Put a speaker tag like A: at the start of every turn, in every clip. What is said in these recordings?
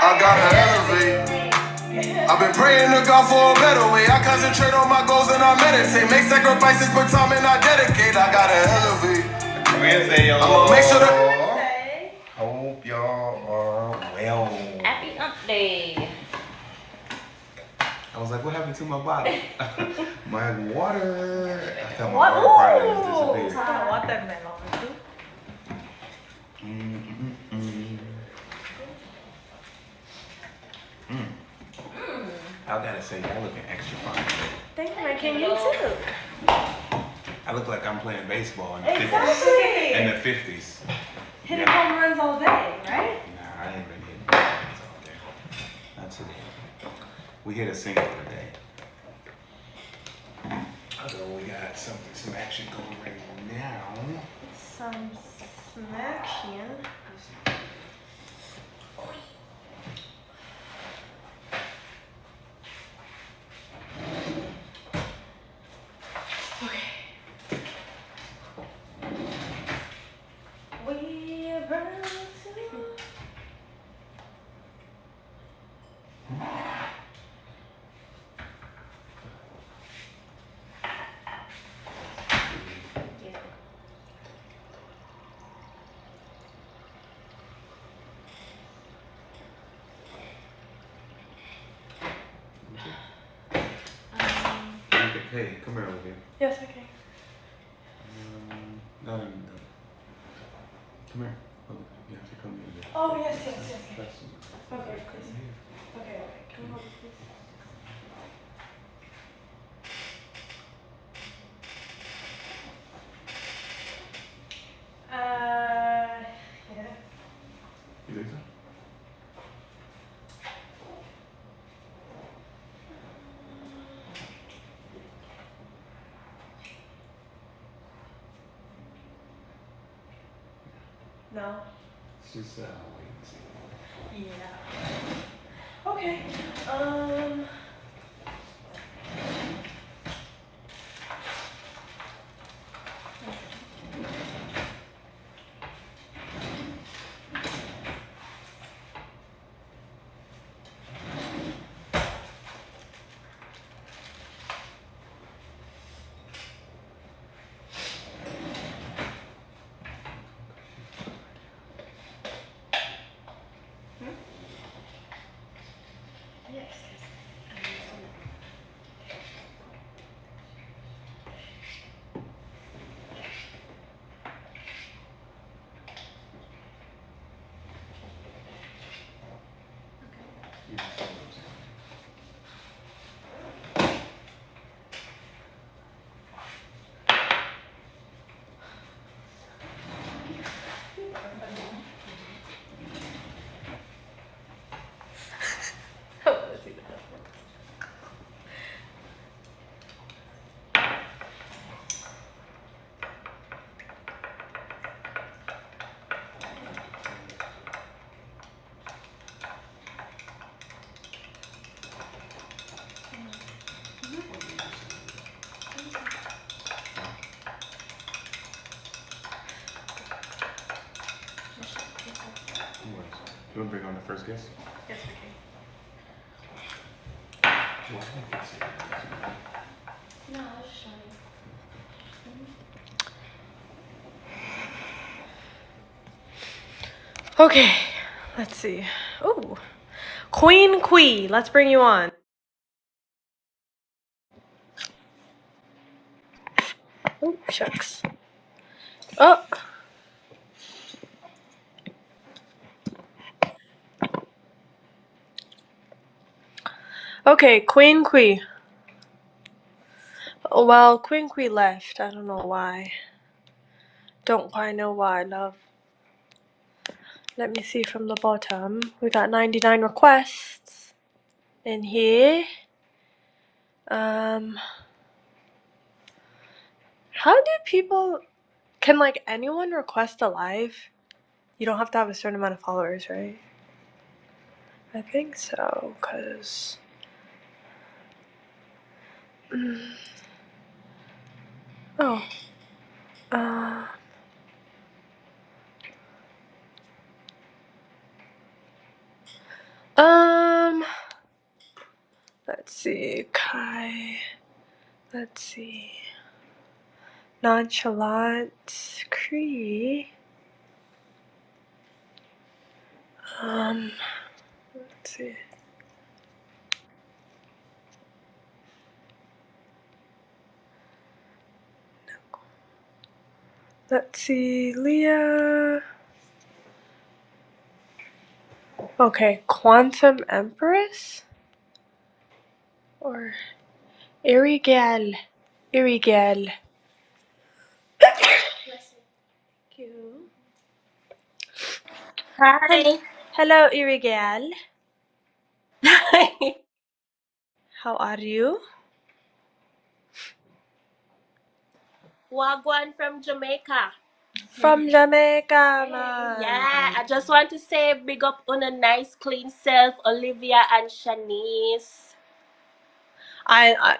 A: I gotta elevate. I've been praying to God for a better way. I concentrate on my goals and I meditate. Make sacrifices, put time and I dedicate. I gotta elevate.
B: Wednesday, y'all.
A: I'ma make sure that.
B: Hope y'all are well.
C: Happy Hump Day.
B: I was like, what happened to my bottle? My water. I thought my
C: What?
B: water probably just disappeared.
C: I watermelon.
B: I gotta say, y'all looking extra fine today.
C: Thank you, my king. You too.
B: I look like I'm playing baseball in the
C: Exactly.
B: 50s. In the 50s.
C: Hitting home runs all day, right?
B: Nah, I ain't been hitting runs all day. Not today. We hit a single today. Although we got some action going right now.
C: Some smashing.
B: Hey, come here, Olivia.
C: Yes, okay.
B: No. Come here. Olivia, you have to come here.
C: Oh, yes. Okay, please. Okay. Can you hold it, please? Yeah.
B: You think so?
C: No.
B: It's just wait and see.
C: Yeah. Okay. Yes.
B: You want to bring on the first guest?
C: Yes, okay. No, I was just showing you. Okay, let's see. Ooh, Queen Quee, let's bring you on. Oh, shucks. Oh. Okay, Queen Quee. Well, Queen Quee left. I don't know why. Don't quite know why, love. Let me see from the bottom. We got 99 requests in here. How do people... Can, like, anyone request a live? You don't have to have a certain amount of followers, right? I think so, because... Oh. Um, let's see. Kai. Let's see. Nonchalant. Cree. Let's see. Let's see. Leah. Okay, Quantum Empress? Or Irigal. Irigal. Thank you.
D: Hi.
C: Hello, Irigal. How are you?
D: Wagwan from Jamaica.
C: From Jamaica, man.
D: Yeah, I just want to say big up on a nice clean self, Olivia and Shanice.
C: I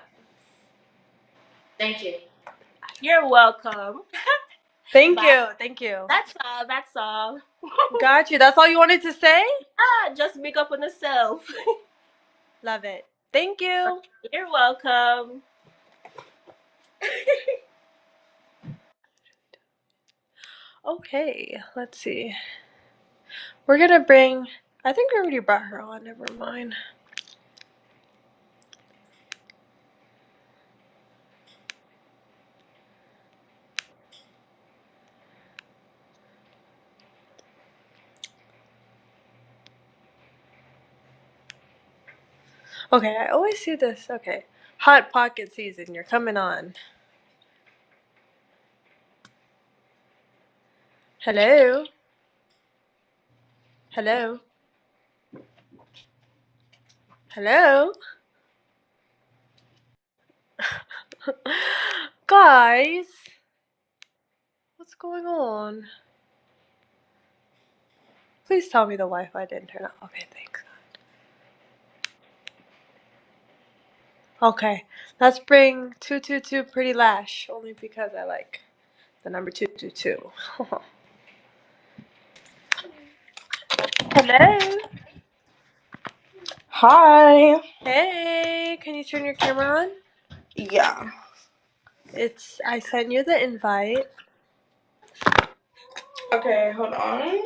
D: Thank you. You're welcome.
C: thank
D: Bye.
C: you, thank you.
D: That's all. That's all.
C: Got you. That's all you wanted to say?
D: Just big up on yourself.
C: Love it. Thank you.
D: You're welcome.
C: Okay, let's see. We're gonna bring. I think we already brought her on. Never mind. Okay, I always see this. Okay. Hot pocket season. You're coming on. Hello. Hello. Hello. Guys, what's going on? Please tell me the Wi-Fi didn't turn on. Okay, thanks. Okay, let's bring 222 Pretty Lash, only because I like the number 222. Hello.
E: Hi.
C: Hey, can you turn your camera on?
E: Yeah.
C: I sent you the invite.
E: Okay, hold on.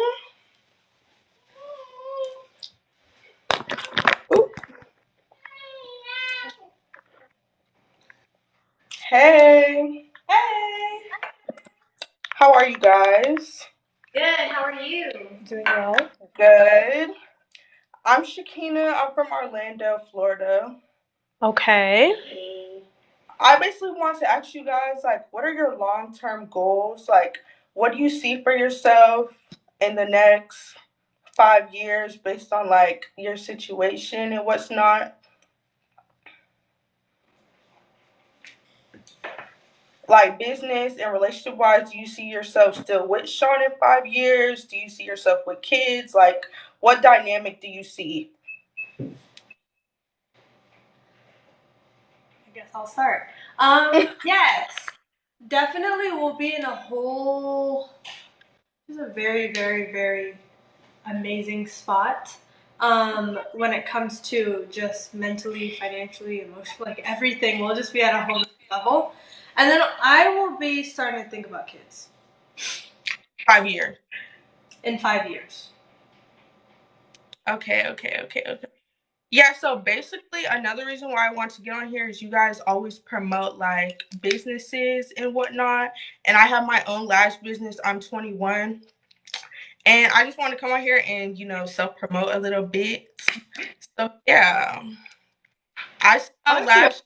E: Ooh. Hey.
C: Hey.
E: How are you guys?
C: Good. How are you? Doing well.
E: Good. I'm Shakina. I'm from Orlando, Florida.
C: Okay.
E: I basically want to ask you guys, like, what are your long-term goals? Like, what do you see for yourself in the next 5 years based on, like, your situation and what's not? Like business and relationship wise, do you see yourself still with Sean in 5 years? Do you see yourself with kids? Like, what dynamic do you see?
C: I guess I'll start. Yes. Definitely we'll be in a whole this is a very, very, very amazing spot. When it comes to just mentally, financially, emotionally, like everything, we'll just be at a whole new level. And then I will be starting to think about kids
E: 5 years.
C: in 5 years.
E: Okay. Yeah, so basically another reason why I want to get on here is you guys always promote like businesses and whatnot. And I have my own lash business. I'm 21. And I just want to come on here and, self-promote a little bit. So yeah. I sell
C: Thank you.
E: lash.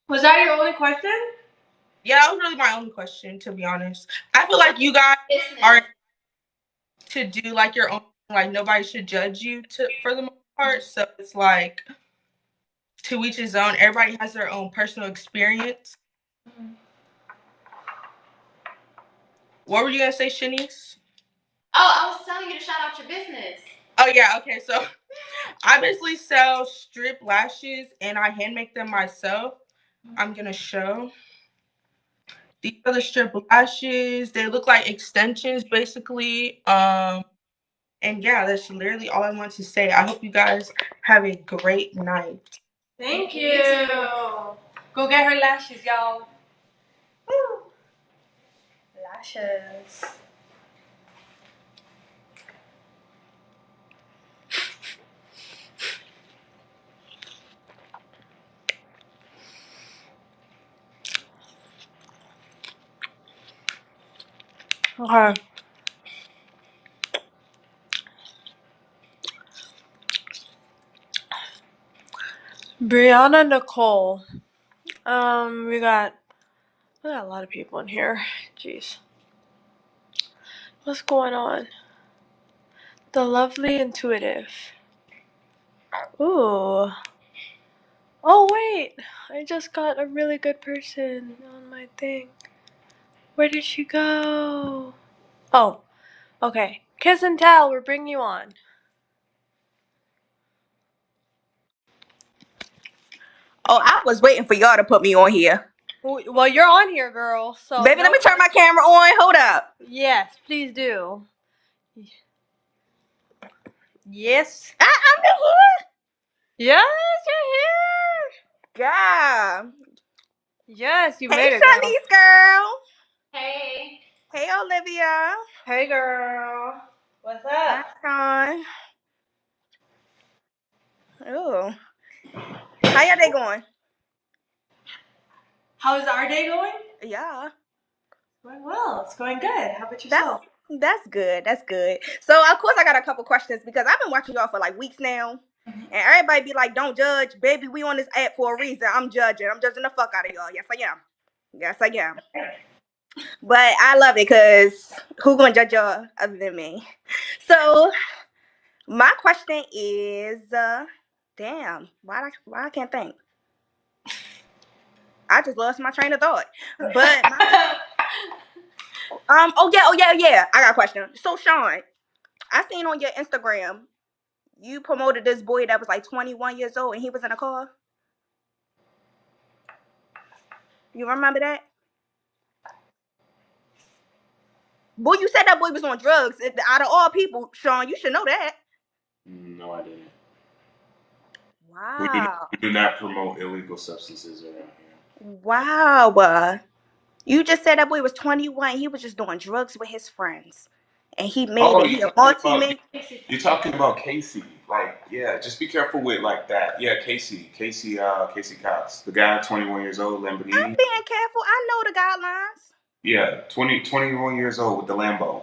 C: Was that your only question?
E: Yeah, that was really my only question, to be honest. I feel like you guys are to do like your own, like nobody should judge you for the most part. So it's like to each his own. Everybody has their own personal experience. What were you gonna say, Shanice?
D: Oh, I was telling you to shout out your business.
E: Oh yeah, okay. So I basically sell strip lashes and I hand make them myself. I'm gonna show. These are the strip lashes. They look like extensions basically. And yeah, that's literally all I want to say. I hope you guys have a great night.
C: Thank you. Go get her lashes, y'all. Woo. Lashes. Okay. Brianna Nicole. We got a lot of people in here. Jeez. What's going on? The lovely intuitive. Ooh. Oh wait. I just got a really good person on my thing. Where did she go? Oh. Okay. Kiss and tell, we're bringing you on.
F: Oh, I was waiting for y'all to put me on here.
C: Well, you're on here, girl. So
F: Baby, let me turn my camera on. Hold up.
C: Yes, please do. Yes.
F: I'm here.
C: Yes, you're here.
F: God.
C: Yes, you
F: Hey,
C: made it, girl.
F: Shanice, girl.
D: Hey.
F: Hey, Olivia.
C: Hey, girl. What's
F: Hi,
C: up?
F: Sean. Ooh. How your day going?
C: How's our day going?
F: Yeah.
C: Going well. It's going good. How about yourself?
F: That's good. That's good. So, of course, I got a couple questions because I've been watching y'all for like weeks now. And everybody be like, don't judge. Baby, we on this app for a reason. I'm judging. I'm judging the fuck out of y'all. Yes, I am. Yes, I am. But I love it because who gonna judge y'all other than me? So, my question is, damn, why I can't think? I just lost my train of thought. But oh yeah, I got a question. So Sean, I seen on your Instagram you promoted this boy that was like 21 years old and he was in a car. You remember that? Boy, you said that boy was on drugs. Out of all people, Sean, you should know that.
B: No, I didn't.
F: Wow.
B: We do not promote illegal substances around here.
F: Wow. You just said that boy was 21. He was just doing drugs with his friends. And he made
B: Oh,
F: it. He a multi-millionaire.
B: you're talking about Casey. Like, yeah, just be careful with like that. Yeah, Casey Cox, the guy, 21 years old,
F: I'm
B: Lamborghini.
F: being careful. I know the guidelines.
B: Yeah, 21 years old with the Lambo.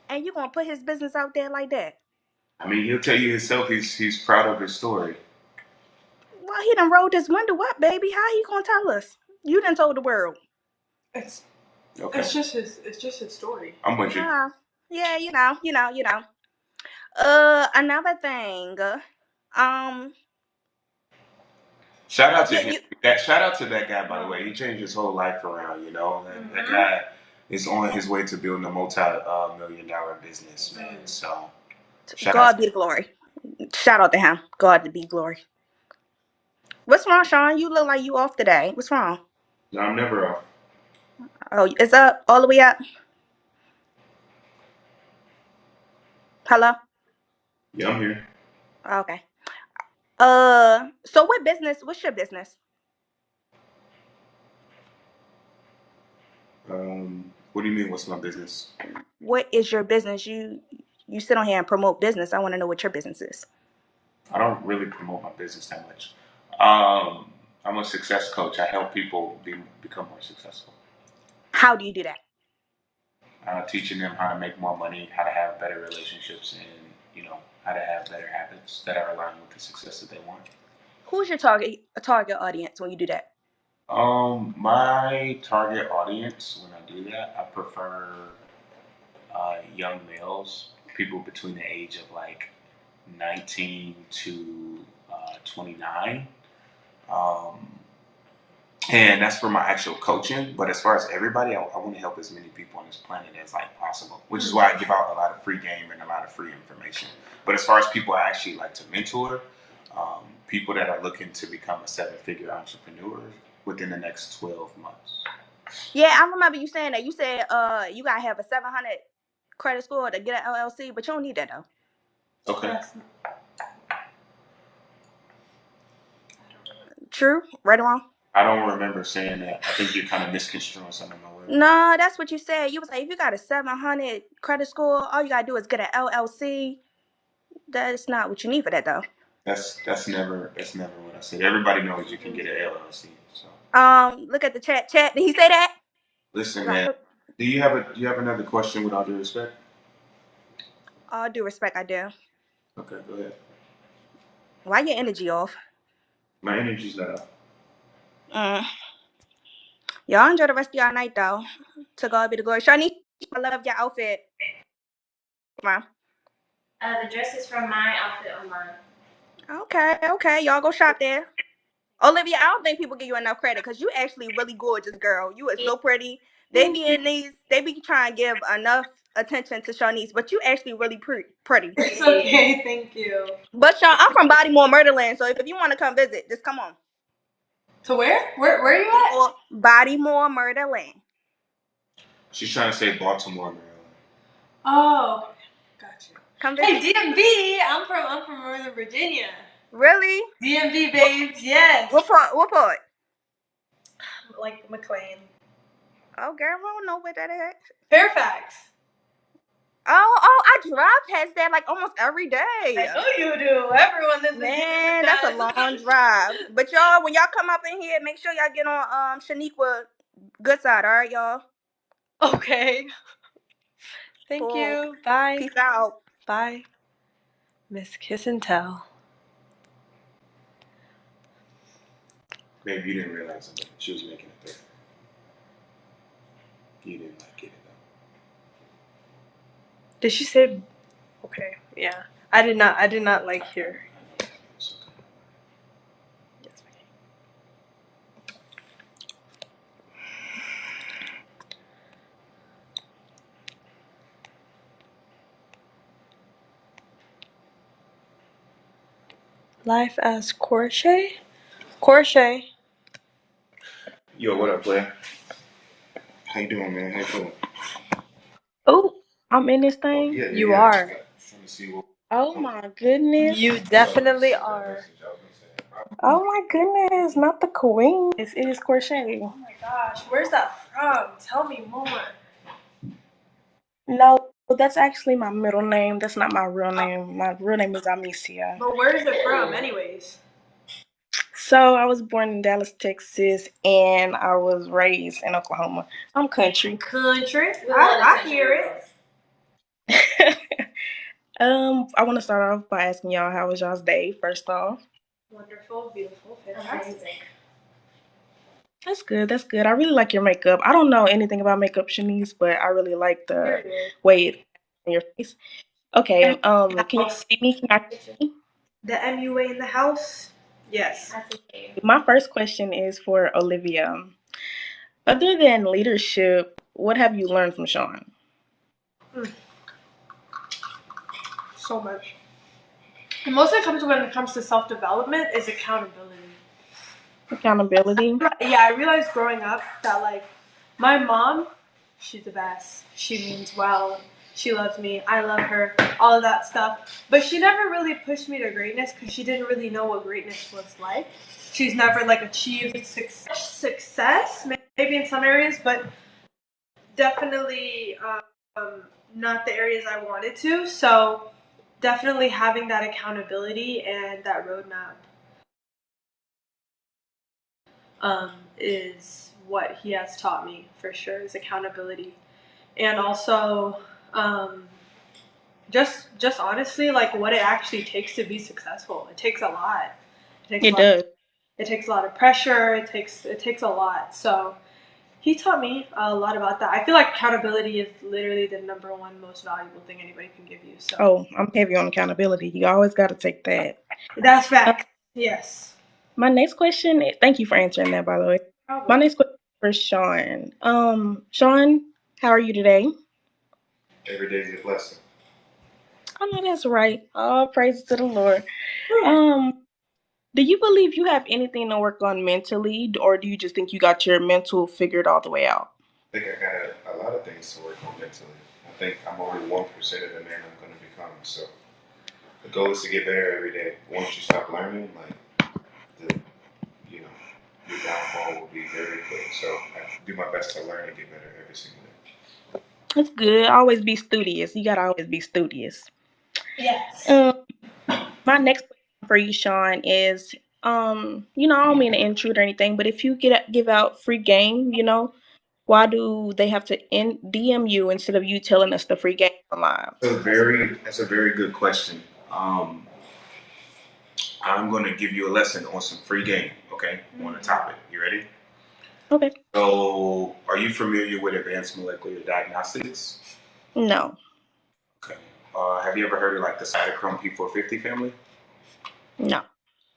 F: And you gonna put his business out there like that?
B: I mean, he'll tell you himself he's proud of his story.
F: Well, he done rolled his window up, baby. How he gonna tell us? You done told the world.
C: It's
B: Okay,
C: it's just his story.
B: I'm with you.
F: Yeah, you know. Another thing. Um,
B: Shout out to him.
F: you
B: Shout out to that guy, by the way. He changed his whole life around. You know, that guy is on his way to building a multi-million-dollar business, man. So, shout out
F: God
B: to
F: be the glory. Shout out to him. God to be glory. What's wrong, Sean? You look like you off today. What's wrong?
B: No, I'm never off.
F: Oh, it's up all the way up. Hello.
B: Yeah, I'm here.
F: Okay. So what business? What's your business?
B: What do you mean? What's my business?
F: What is your business? You sit on here and promote business. I want to know what your business is.
B: I don't really promote my business that much. I'm a success coach. I help people become more successful.
F: How do you do that?
B: Teaching them how to make more money, how to have better relationships, and how to have better habits that are aligned with the success that they want.
F: Who's your target audience when you do that?
B: My target audience when I do that, I prefer young males, people between the age of like 19 to 29. Um, and that's for my actual coaching. But as far as everybody, I want to help as many people on this planet as like possible, which is why I give out a lot of free game and a lot of free information. But as far as people I actually like to mentor, people that are looking to become a seven-figure entrepreneur within the next 12 months.
F: Yeah, I remember you saying that. You said you gotta have a 700 credit score to get an LLC, but you don't need that though.
B: Okay.
F: True? Right or wrong?
B: I don't remember saying that. I think you're kind of misconstruing some of my words.
F: No, that's what you said. You was like, if you got a 700 credit score, all you gotta do is get an LLC. That's not what you need for that, though.
B: That's never what I said. Everybody knows you can get an LLC. So
F: Look at the chat. Chat. Did he say that?
B: listen, man. Do you have another question with all due respect?
F: All due respect, I do.
B: Okay, go ahead.
F: Why your energy off?
B: My energy's not up.
F: Y'all enjoy the rest of y'all night, though. To God be the glory. Shanice, I love your outfit. Come on.
D: The dress is from my outfit online.
F: Okay. Y'all go shop there. Olivia, I don't think people give you enough credit because you actually really gorgeous, girl. You are so pretty. They be trying to give enough attention to Shanice, but you actually really pretty.
C: It's okay, thank you.
F: But Sean, I'm from Bodymore, Murderland, so if you want to come visit, just come on.
C: To where? Where are you at?
F: Or Bodymore, Murderland.
B: She's trying to say Baltimore, Maryland.
C: Oh, gotcha.
F: Come
C: Hey,
F: visit.
C: DMV. I'm from Northern Virginia.
F: Really?
C: DMV, babes. Yes.
F: What part?
C: Like McLean.
F: Oh, girl, I don't know where that is.
C: Fairfax.
F: Oh, I drive past that like almost every day.
C: I know you do. Everyone in the
F: Man, that's a long drive. But y'all, when y'all come up in here, make sure y'all get on Shaniqua good side, all right, y'all?
C: Okay. Thank
F: Cool.
C: you. Bye.
F: Peace out.
C: Bye. Miss Kiss and Tell.
B: Maybe you didn't realize it, but she was making it there. You didn't like it though.
C: Did she say? Okay. Yeah. I did not like her.
B: It's okay.
C: Yes, Life as Corche? Corche.
B: Yo, what up, player? How you doing, man? How you feeling?
G: Oh, I'm in this thing.
B: Yeah,
C: You are.
B: Trying to see what.
G: Oh my goodness.
C: You definitely are.
G: Oh my goodness. Not the queen. It is Crochet.
C: Oh my gosh, where's that from? Tell me more.
G: No, that's actually my middle name. That's not my real name. My real name is Amicia.
C: But where is it from, anyways?
G: So I was born in Dallas, Texas, and I was raised in Oklahoma. I'm country.
C: Country. I hear it.
G: I want to start off by asking y'all how was y'all's day, first off.
C: Beautiful, fantastic.
G: That's good. That's good. I really like your makeup. I don't know anything about makeup, Shanice, but I really like the way it on your face. Okay. Can you see me? Can I see me?
C: The MUA in the house? Yes.
G: My first question is for Olivia. Other than leadership, what have you learned from Sean?
C: So much. And mostly when it comes to self-development is accountability.
G: Accountability.
C: Yeah, I realized growing up that like my mom, she's the best. She means well. She loves me. I love her. All of that stuff. But she never really pushed me to greatness because she didn't really know what greatness was like. She's never like achieved success, maybe in some areas, but definitely not the areas I wanted to. So definitely having that accountability and that roadmap is what he has taught me for sure, is accountability. And also just honestly like what it actually takes to be successful. It takes a lot.
G: It does.
C: It takes a lot of pressure. It takes a lot. So he taught me a lot about that. I feel like accountability is literally the number one most valuable thing anybody can give you. So
G: Oh, I'm heavy on accountability. You always got to take that.
C: that's fact. Yes.
G: My next question, thank you for answering that, by the way.
C: Probably.
G: My next question is for Sean. Sean, how are you today?
B: Every day's a blessing.
G: I know that's right. All praise to the Lord. Do you believe you have anything to work on mentally, or do you just think you got your mental figured all the way out?
B: I think I got a lot of things to work on mentally. I think I'm only 1% of the man I'm going to become. So The goal is to get better every day. Once you stop learning, like the you know your downfall will be very quick. So I do my best to learn and get better every single day.
G: That's good. Always be studious. You gotta always be studious.
E: Yes.
G: My next question for you, Sean, is I don't mean to intrude or anything, but if you give out free game, why do they have to DM you instead of you telling us the free game online?
B: That's a very good question. I'm going to give you a lesson on some free game, okay, on the topic. You ready?
G: Okay.
B: So, are you familiar with advanced molecular diagnostics?
G: No.
B: Okay. Have you ever heard of like the cytochrome P450 family?
G: No.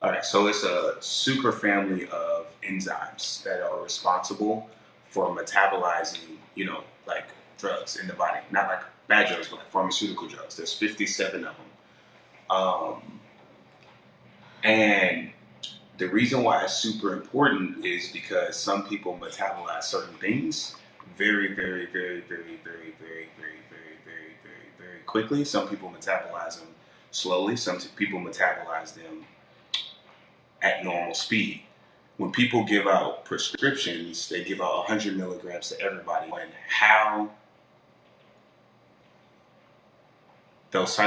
B: All right. So it's a super family of enzymes that are responsible for metabolizing, like drugs in the body. Not like bad drugs, but like pharmaceutical drugs. There's 57 of them. And the reason why it's super important is because some people metabolize certain things very, very, very, very, very, very, very, very, very, very, very quickly. Some people metabolize them slowly. Some people metabolize them at normal speed. When people give out prescriptions, they give out 100 milligrams to everybody. And how those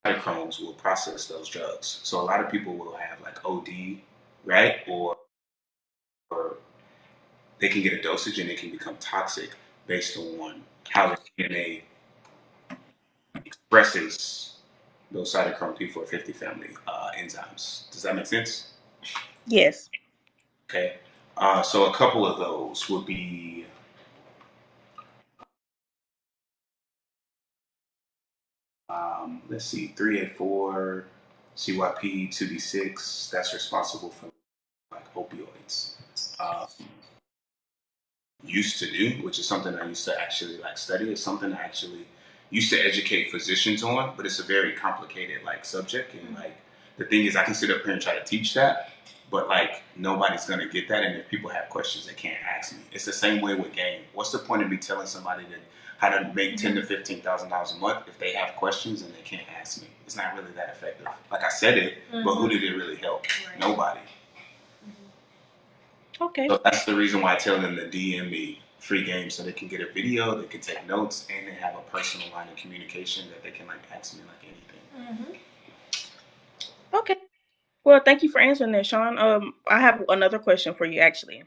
B: cytochromes will process those drugs. So a lot of people will have like OD, right? Or they can get a dosage and it can become toxic based on how the DNA expresses those cytochrome P450 family enzymes. Does that make sense?
G: Yes.
B: Okay. So a couple of those would be let's see, 3A4, CYP, 2D6. That's responsible for like opioids. Um, used to do, which is something I used to actually like study. It's something I actually used to educate physicians on, but it's a very complicated like subject. And like the thing is, I can sit up here and try to teach that, but like nobody's gonna get that. And if people have questions, they can't ask me. It's the same way with game. What's the point of me telling somebody that how to make $10,000 to $15,000 a month if they have questions and they can't ask me? It's not really that effective. Like I said it, but who did it really help? Right. Nobody.
G: Okay.
B: So that's the reason why I tell them to DM me free game so they can get a video, they can take notes, and they have a personal line of communication that they can like ask me like anything.
G: Okay. Well, thank you for answering that, Sean. I have another question for you, actually.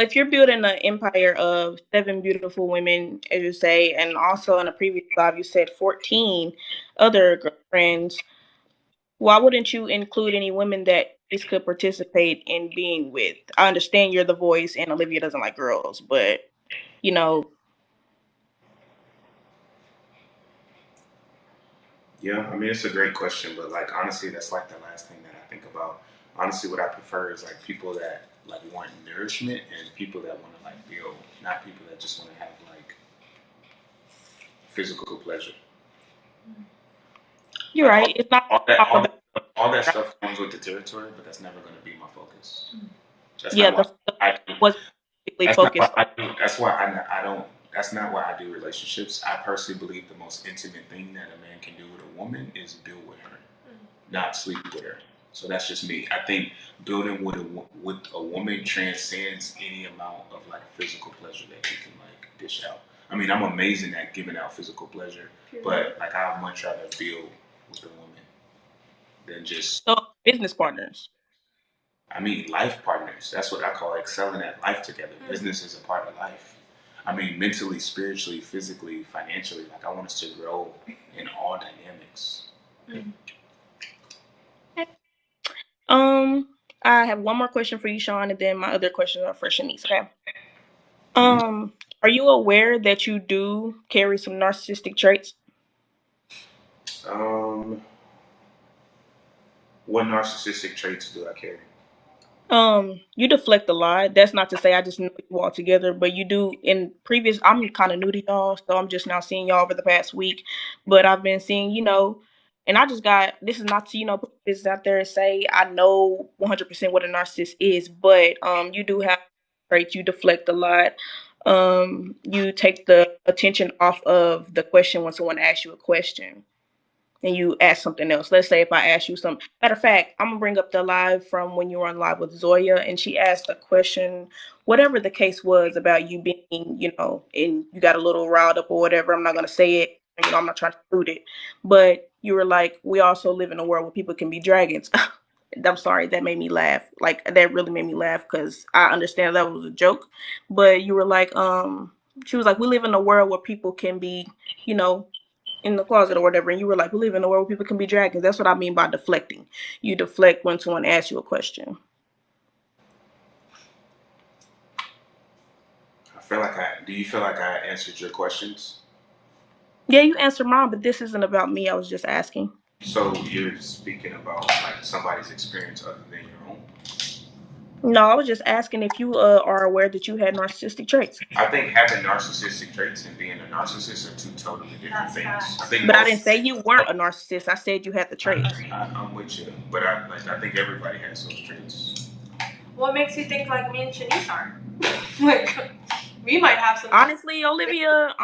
G: If you're building an empire of 7 beautiful women, as you say, and also in a previous live you said 14 other girlfriends, why wouldn't you include any women that these could participate in being with? I understand you're the voice and Olivia doesn't like girls, but you know,
B: Yeah, I mean it's a great question, but like honestly, that's like the last thing that I think about. Honestly, what I prefer is like people that like want nourishment and people that want to like build, not people that just want to have like physical pleasure.
G: you're
B: Like
G: right. It's not
B: all that,
G: all
B: all,
G: about
B: all that stuff comes with the territory, but that's never going to be my focus. That's
G: yeah,
B: not why
G: the
B: I do.
G: was basically
B: That's not
G: focused.
B: why I do. That's why I don't. That's not why I do relationships. I personally believe the most intimate thing that a man can do with a woman is build with her, not sleep with her. So that's just me. I think building with a woman transcends any amount of like physical pleasure that you can like dish out. I mean, I'm amazing at giving out physical pleasure, but like I'd much rather build with a woman than just.
G: So business partners.
B: I mean, life partners. That's what I call excelling at life together. Business is a part of life. I mean, mentally, spiritually, physically, financially. Like, I want us to grow in all dynamics.
G: Um, I have one more question for you, Sean, and then my other questions are for Shanice. Okay. Are you aware that you do carry some narcissistic traits?
B: Um, what narcissistic traits do I carry?
G: You deflect a lot. That's not to say I just know you all together, but you do in previous I'm kind of new to y'all, so I'm just now seeing y'all over the past week. But I've been seeing, and I just got this is not to, put this out there and say I know 100% what a narcissist is, but you do have traits, you deflect a lot. you take the attention off of the question when someone asks you a question and you ask something else. Let's say if I ask you some matter of fact, I'm gonna bring up the live from when you were on live with Zoya and she asked a question, whatever the case was about you being, and you got a little riled up or whatever. I'm not gonna say it, I'm not trying to include it. But you were like, we also live in a world where people can be dragons. I'm sorry, that made me laugh. Like that really made me laugh because I understand that was a joke. But you were like, she was like, we live in a world where people can be, you know, in the closet or whatever, and you were like, we live in a world where people can be dragons. That's what I mean by deflecting. You deflect when someone asks you a question.
B: Do you feel like I answered your questions?
G: Yeah, you answered mine, but this isn't about me. I was just asking.
B: So you're speaking about like somebody's experience other than your own?
G: No, I was just asking if you are aware that you had narcissistic traits.
B: I think having narcissistic traits and being a narcissist are two totally different things. I think
G: But I didn't say you weren't a narcissist. I said you had the traits.
B: I'm with you, but I think everybody has those traits.
C: What makes you think like me and Shanice aren't? Like, we might have some.
G: Honestly, Olivia,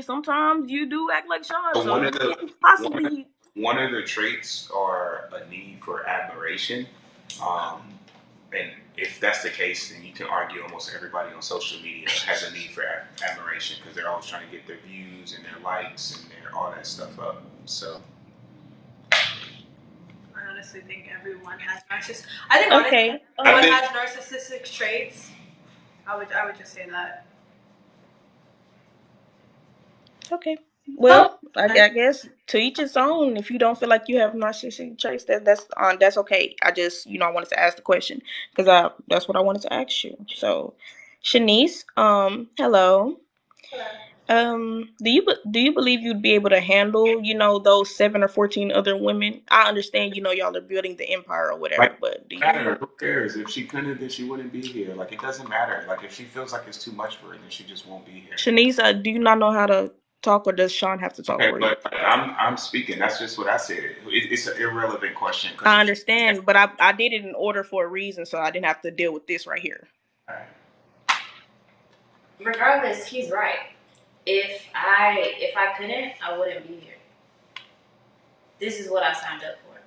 G: sometimes you do act like Sean,
B: So
G: so you can't possibly.
B: one of the traits are a need for admiration. Um, and if that's the case, then you can argue almost everybody on social media has a need for admiration because they're always trying to get their views and their likes and all that stuff up. So
C: I honestly think everyone has narcissistic. I think
G: Okay.
C: everyone has narcissistic traits. I would just say that.
G: Okay. Well, I guess to each his own. If you don't feel like you have narcissistic traits, that's okay. I just I wanted to ask the question because that's what I wanted to ask you. So, Shanice, hello. Do you believe you'd be able to handle those 7 or 14 other women? I understand y'all are building the empire or whatever,
B: like,
G: but do
B: matter.
G: you?
B: Who cares? If she couldn't, then she wouldn't be here. Like it doesn't matter. Like if she feels like it's too much for her, then she just won't be here.
G: Shanice, do you not know how to talk, or does Sean have to talk
B: Okay,
G: for you?
B: but I'm speaking. That's just what I said. It's an irrelevant question.
G: I understand, but I did it in order for a reason, so I didn't have to deal with this right here.
B: All right.
H: Regardless, he's right. If I couldn't, I wouldn't be here. This is what I signed up for.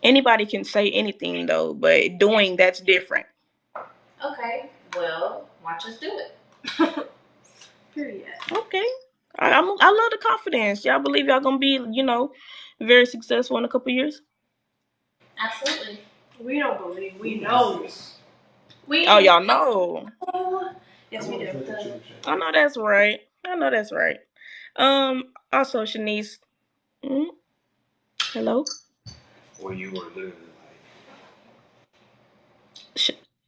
G: Anybody can say anything though, but doing that's different.
H: Okay, well, watch us do it.
C: Period.
G: Okay. I love the confidence. Y'all believe y'all gonna be, very successful in a couple years?
H: Absolutely.
C: We don't believe. We know.
G: Oh, y'all know.
C: Yes, we do.
G: I know that's right. Also, Shanice. Hello.
B: Or you were literally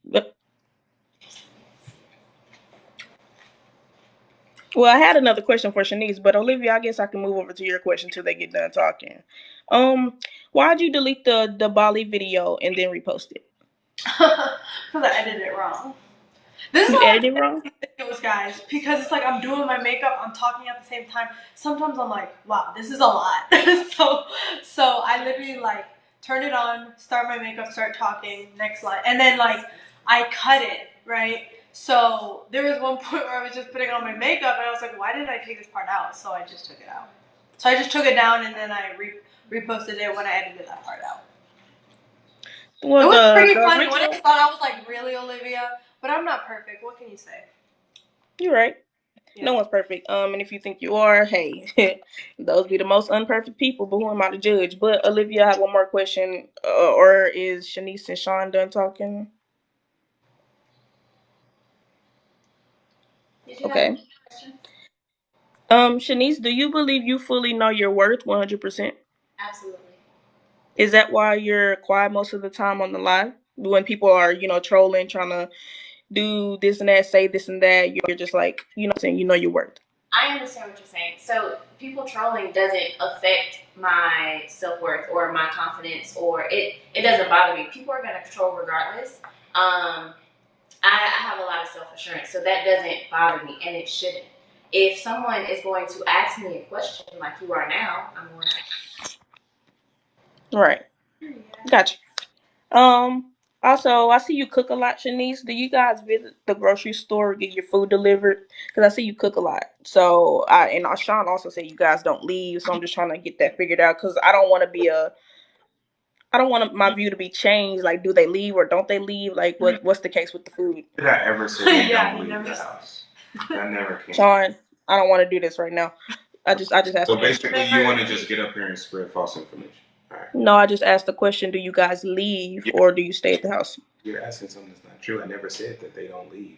G: But well, I had another question for Shanice, but Olivia, I guess I can move over to your question till they get done talking. Why'd you delete the Bali video and then repost it?
C: Because I edited it wrong. This
G: You
C: is
G: edited it wrong?
C: videos, guys, because it's like I'm doing my makeup, I'm talking at the same time. Sometimes I'm like, wow, this is a lot. so I literally like turn it on, start my makeup, start talking, next slide, and then like I cut it, right? So there was one point where I was just putting on my makeup and I was like, why did I take this part out? So I just took it out. So I just took it down and then I reposted it when I edited that part out.
G: Well,
C: it was pretty funny.
G: original...
C: When I thought, I was like, really, Olivia? But I'm not perfect. What can you say?
G: You're right.
C: Yeah.
G: No one's perfect. And if you think you are, hey, those be the most unperfect people. But who am I to judge? But Olivia, I have one more question. Or is Shanice and Sean done talking? Okay. Shanice, do you believe you fully know your worth 100%?
H: Absolutely.
G: Is that why you're quiet most of the time on the live? When people are, trolling, trying to do this and that, say this and that, you're just like, saying, your worth.
H: I understand what you're saying. So people trolling doesn't affect my self-worth or my confidence, or it doesn't bother me. People are going to troll regardless. I have a lot of self-assurance, so that doesn't bother me, and it shouldn't. If someone is going to ask me a question like you are now, I'm going to.
G: Right. Gotcha. Also, I see you cook a lot, Shanice. Do you guys visit the grocery store or get your food delivered? Because I see you cook a lot. So, Sean also said you guys don't leave. So I'm just trying to get that figured out because I don't want my view to be changed. Like, do they leave or don't they leave? Like, what's the case with the food?
B: Did I ever say they
C: Yeah,
B: don't
C: he
B: leave
C: never
B: the
C: said.
B: house? That never came.
G: Sean, I don't want to do this right now. I just asked
B: So
G: a question.
B: basically, you want to just get up here and spread false information. All right.
G: No, I just asked the question. Do you guys leave or do you stay at the house?
B: You're asking something that's not true. I never said that they don't leave.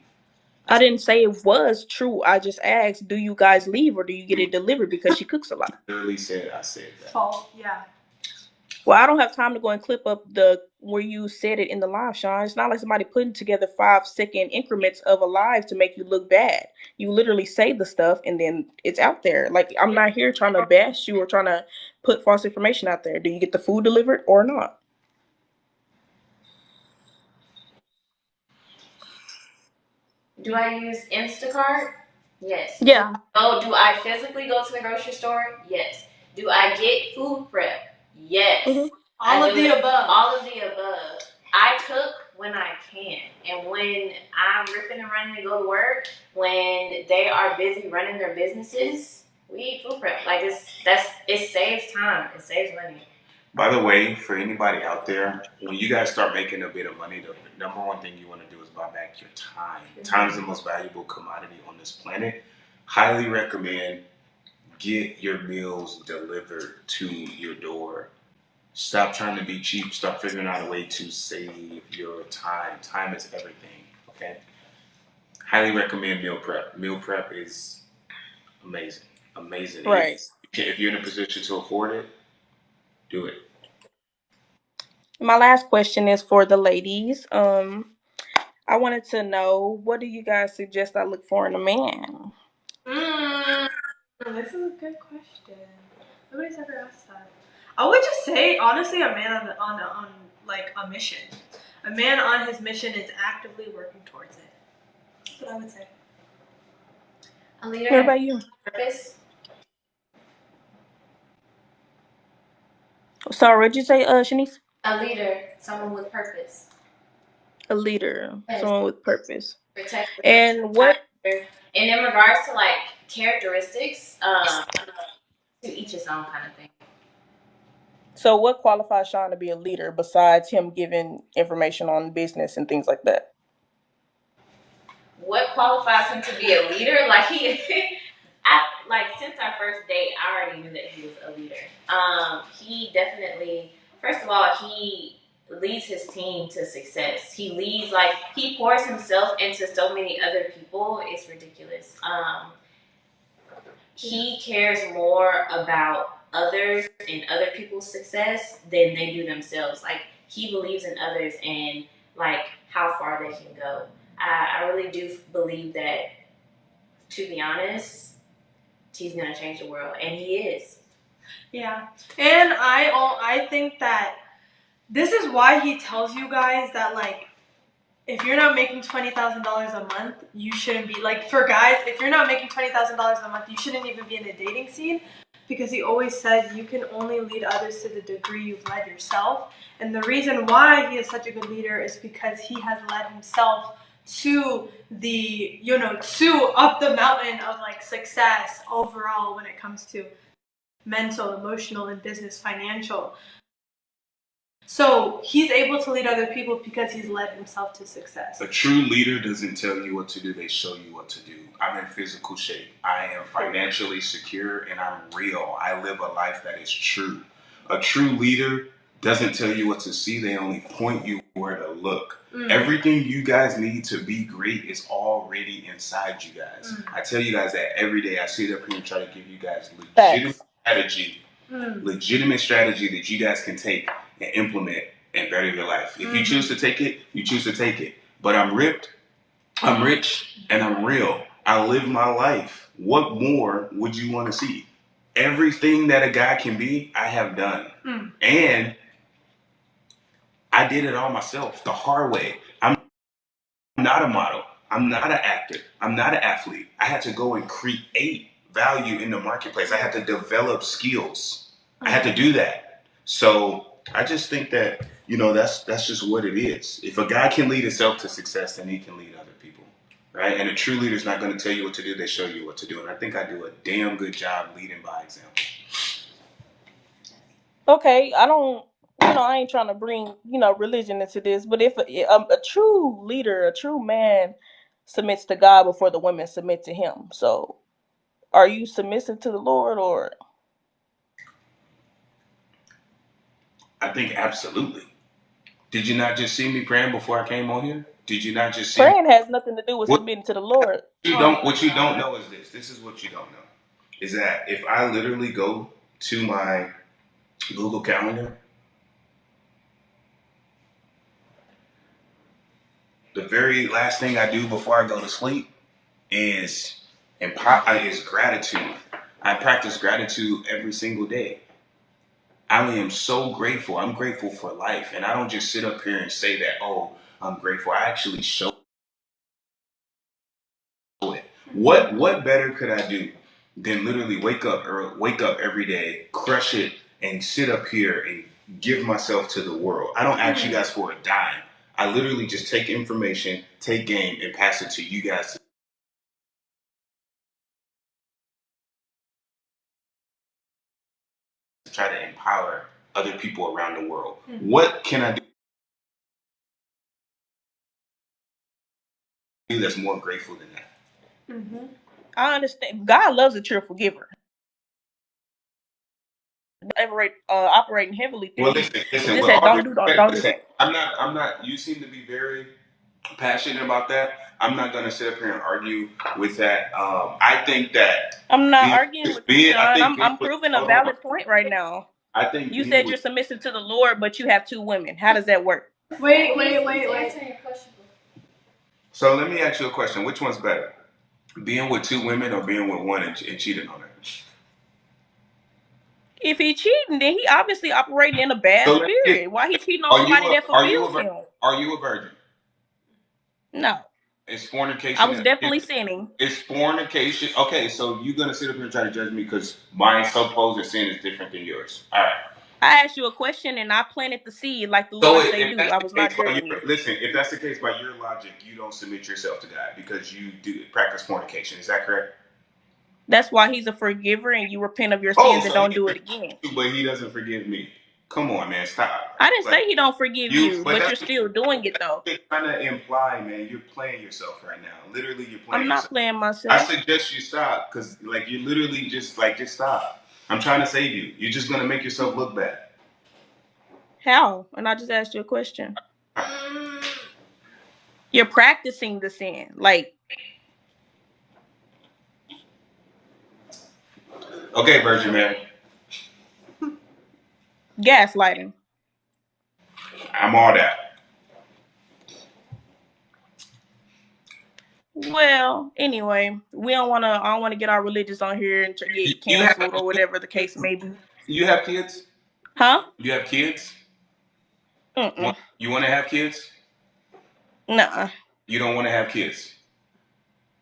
G: I didn't say it was true. I just asked, do you guys leave or do you get it delivered because she cooks a lot?
B: Literally said I said that.
C: Fault. Yeah.
G: Well, I don't have time to go and clip up the where you said it in the live, Sean. It's not like somebody putting together 5-second increments of a live to make you look bad. You literally say the stuff and then it's out there. Like I'm not here trying to bash you or trying to put false information out there. Do you get the food delivered or not?
H: Do I use Instacart? Yes.
G: Yeah.
H: Oh, do I physically go to the grocery store? Yes. Do I get food prep? Yes.
G: Mm-hmm.
C: All of the above.
H: All of the above. I cook when I can. And when I'm ripping and running to go to work, when they are busy running their businesses, we eat food prep. Like it saves time. It saves money.
B: By the way, for anybody out there, when you guys start making a bit of money, the number one thing you want to do is buy back your time. Time is the most valuable commodity on this planet. Highly recommend get your meals delivered to your door. Stop trying to be cheap. Start figuring out a way to save your time. Time is everything. Okay. Highly recommend meal prep. Meal prep is amazing. Amazing.
G: Right.
B: If you're in a position to afford it, do it.
G: My last question is for the ladies. I wanted to know, what do you guys suggest I look for in a man?
C: This is a good question. Nobody's ever asked that. I would just say, honestly, a man on like a mission. A man on his mission is actively working towards it. That's what I would say.
H: A leader
G: What about you?
H: purpose.
G: Sorry, what'd you say, Shanice?
H: A leader, someone with purpose.
G: A leader,
H: Yes.
G: someone with purpose.
H: Protector.
G: And what?
H: And in regards to like characteristics, to each his own kind of thing.
G: So, what qualifies Sean to be a leader besides him giving information on business and things like that?
H: What qualifies him to be a leader? Like since our first date, I already knew that he was a leader. He definitely, first of all, he leads his team to success. He pours himself into so many other people. It's ridiculous. He cares more about others and other people's success than they do themselves. Like he believes in others and like how far they can go. I really do believe that, to be honest, he's gonna change the world, and he is.
C: Yeah, and I think that this is why he tells you guys that like, if you're not making $20,000 a month, you shouldn't be like, for guys, if you're not making $20,000 a month, you shouldn't even be in a dating scene, because he always says you can only lead others to the degree you've led yourself. And the reason why he is such a good leader is because he has led himself to the, to up the mountain of like success overall when it comes to mental, emotional, and business, financial. So he's able to lead other people because he's led himself to success.
B: A true leader doesn't tell you what to do, they show you what to do. I'm in physical shape. I am financially secure and I'm real. I live a life that is true. A true leader doesn't tell you what to see, they only point you where to look. Everything you guys need to be great is already inside you guys. I tell you guys that every day. I sit up here and try to give you guys legitimate strategy that you guys can take and implement and better your life. If you choose to take it, you choose to take it. But I'm ripped, I'm rich, and I'm real. I live my life. What more would you want to see? Everything that a guy can be, I have done. And I did it all myself, the hard way. I'm not a model. I'm not an actor. I'm not an athlete. I had to go and create value in the marketplace. I had to develop skills. I had to do that. So I just think that that's just what it is. If a guy can lead himself to success, then he can lead other people, right? And a true leader's not going to tell you what to do; they show you what to do. And I think I do a damn good job leading by example.
G: Okay, I ain't trying to bring, religion into this, but if a true leader, a true man submits to God before the women submit to him. So, are you submissive to the Lord, or?
B: I think absolutely. Did you not just see me praying before I came on here? Did you not just see me?
G: Praying has nothing to do with
B: What
G: submitting to the Lord.
B: what you don't know is this. This is what you don't know. Is that if I literally go to my Google Calendar, the very last thing I do before I go to sleep is is gratitude. I practice gratitude every single day. I am so grateful. I'm grateful for life, and I don't just sit up here and say that. Oh, I'm grateful. I actually show it. What better could I do than literally wake up every day, crush it, and sit up here and give myself to the world? I don't ask you guys for a dime. I literally just take information, take game, and pass it to you guys to try to empower other people around the world. What can I do that's more grateful than that?
G: I understand. God loves a cheerful giver. Operating heavily through
B: Well,
G: you.
B: listen.
G: It's just
B: With
G: that
B: all
G: don't
B: due
G: do
B: respect,
G: don't do
B: listen.
G: that.
B: I'm not. You seem to be very passionate about that. I'm not going to sit up here and argue with that. I think that
G: I'm not
B: being,
G: arguing with you,
B: I
G: Sean.
B: think
G: I'm
B: being
G: I'm
B: with,
G: proving a
B: hold on.
G: valid point right now.
B: I think
G: You
B: being
G: said
B: with.
G: you're submissive to the Lord, but you have two women. How does that work?
H: Wait. Answer your question.
B: So let me ask you a question. Which one's better, being with two women or being with one and cheating on her?
G: If he cheating, then he obviously operating in a bad
B: So let me get,
G: spirit. Why he cheating on somebody that fulfills him?
B: are you a virgin?
G: No,
B: Is
G: I
B: fornication
G: was definitely sinning.
B: is fornication okay? So you're gonna sit up here and try to judge me because my supposed sin is different than yours. All right.
G: I asked you a question and I planted the seed like the
B: So
G: Lord say
B: if
G: do.
B: that's
G: I
B: the
G: was
B: case
G: not
B: by
G: judging
B: your
G: you.
B: listen, if that's the case by your logic, you don't submit yourself to God because you do practice fornication. Is that correct?
G: That's why he's a forgiver and you repent of your
B: Oh,
G: sins and
B: so he
G: don't
B: can
G: do it
B: forgive
G: again.
B: you, but he doesn't forgive me. Come on, man, stop.
G: I didn't
B: Like
G: say he don't forgive
B: you,
G: you,
B: but
G: but you're
B: that's
G: still doing it though.
B: what you're trying to imply, man. You're playing yourself right now. Literally, you're
G: I'm
B: playing
G: not
B: yourself.
G: playing
B: I
G: myself.
B: suggest you stop because, like, you literally just stop. I'm trying to save you. You're just gonna make yourself look bad.
G: How? And I just asked you a question. You're practicing the sin, like
B: Okay, Virgin Mary,
G: gaslighting.
B: I'm all that.
G: Well, anyway, we don't want to. I don't want to get our religious on here and get
B: You have
G: canceled or whatever the case may be.
B: you have kids?
G: Huh?
B: You have kids?
G: Mm-mm.
B: You want to have kids?
G: Nuh-uh.
B: You don't want to have kids.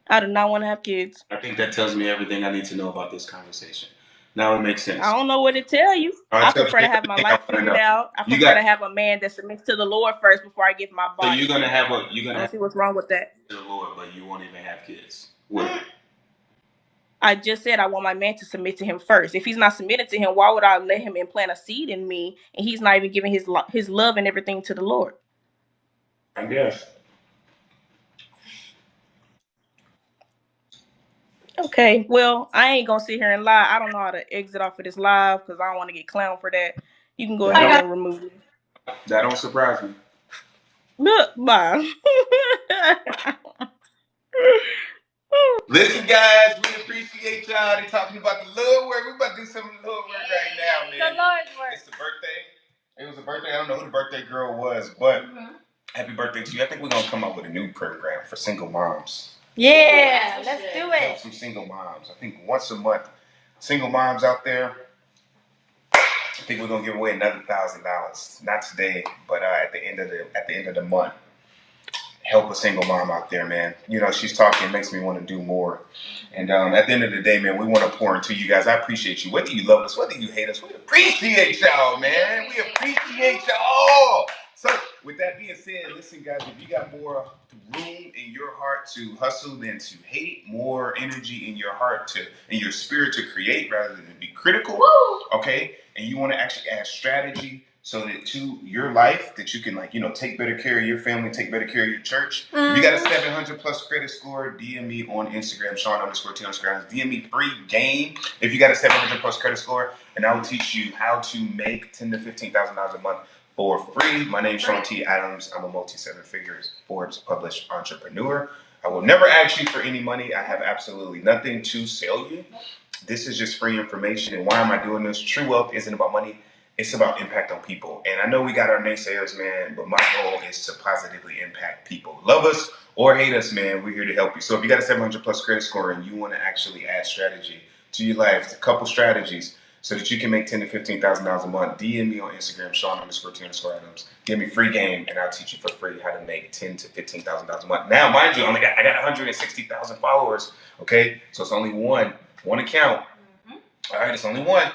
G: I do not want to have kids.
B: I think that tells me everything I need to know about this conversation. Now it makes
G: I
B: sense.
G: don't know what to tell you.
B: It
G: I
B: tells
G: prefer
B: me
G: to have my
B: everything I
G: life
B: want to
G: figured
B: know.
G: out. I
B: You
G: prefer
B: got
G: to have a man that submits to the Lord first before I give my
B: so
G: body
B: you're
G: to
B: gonna
G: him.
B: have
G: I don't see what's wrong with that.
B: the Lord, but you won't even have kids. What?
G: I just said I want my man to submit to him first. If he's not submitted to him, why would I let him implant a seed in me and he's not even giving his love and everything to the Lord?
B: I guess.
G: Okay, well, I ain't gonna sit here and lie. I don't know how to exit off of this live because I don't want to get clowned for that. You can go ahead and remove it.
B: That don't surprise me.
G: Look, bye.
B: Listen, guys, we appreciate y'all. They talking about the Lord work. We about to do some of the Lord work right now, man.
H: The Lord's work.
B: It's the birthday. It was a birthday. I don't know who the birthday girl was, but happy birthday to you. I think we're gonna come up with a new program for single moms.
H: Yeah, let's do
B: Help
H: it.
B: some single moms. I think once a month, single moms out there. I think we're gonna give away another $1,000. Not today, but at the end of the month.
I: help a single mom out there, man. You know, she's talking, makes me want to do more. And at the end of the day, man, we want to pour into you guys. I appreciate you. Whether you love us, whether you hate us, we appreciate y'all, man. We appreciate y'all. So, with that being said, listen, guys, if you got more room in your heart to hustle than to hate, more energy in your heart to, in your spirit to create rather than to be critical, okay? And you want to actually add strategy so that to your life that you can, like, you know, take better care of your family, take better care of your church. If you got a 700 plus credit score, DM me on Instagram, Sean_T_. DM me free game if you got a 700 plus credit score, and I will teach you how to make $10,000 to $15,000 a month for free. My name's Sean T. Adams. I'm a multi-seven figures Forbes published entrepreneur. I will never ask you for any money. I have absolutely nothing to sell you. This is just free information. And why am I doing this? True wealth isn't about money. It's about impact on people. And I know we got our naysayers, man, but my goal is to positively impact people. Love us or hate us, man, we're here to help you. So if you got a 700 plus credit score and you want to actually add strategy to your life, a couple strategies so that you can make $10,000 to $15,000 a month, DM me on Instagram, Sean_T_Adams. Give me free game and I'll teach you for free how to make $10,000 to $15,000 a month. Now, mind you, I got 160,000 followers, okay? So it's only one account. All right, it's only one.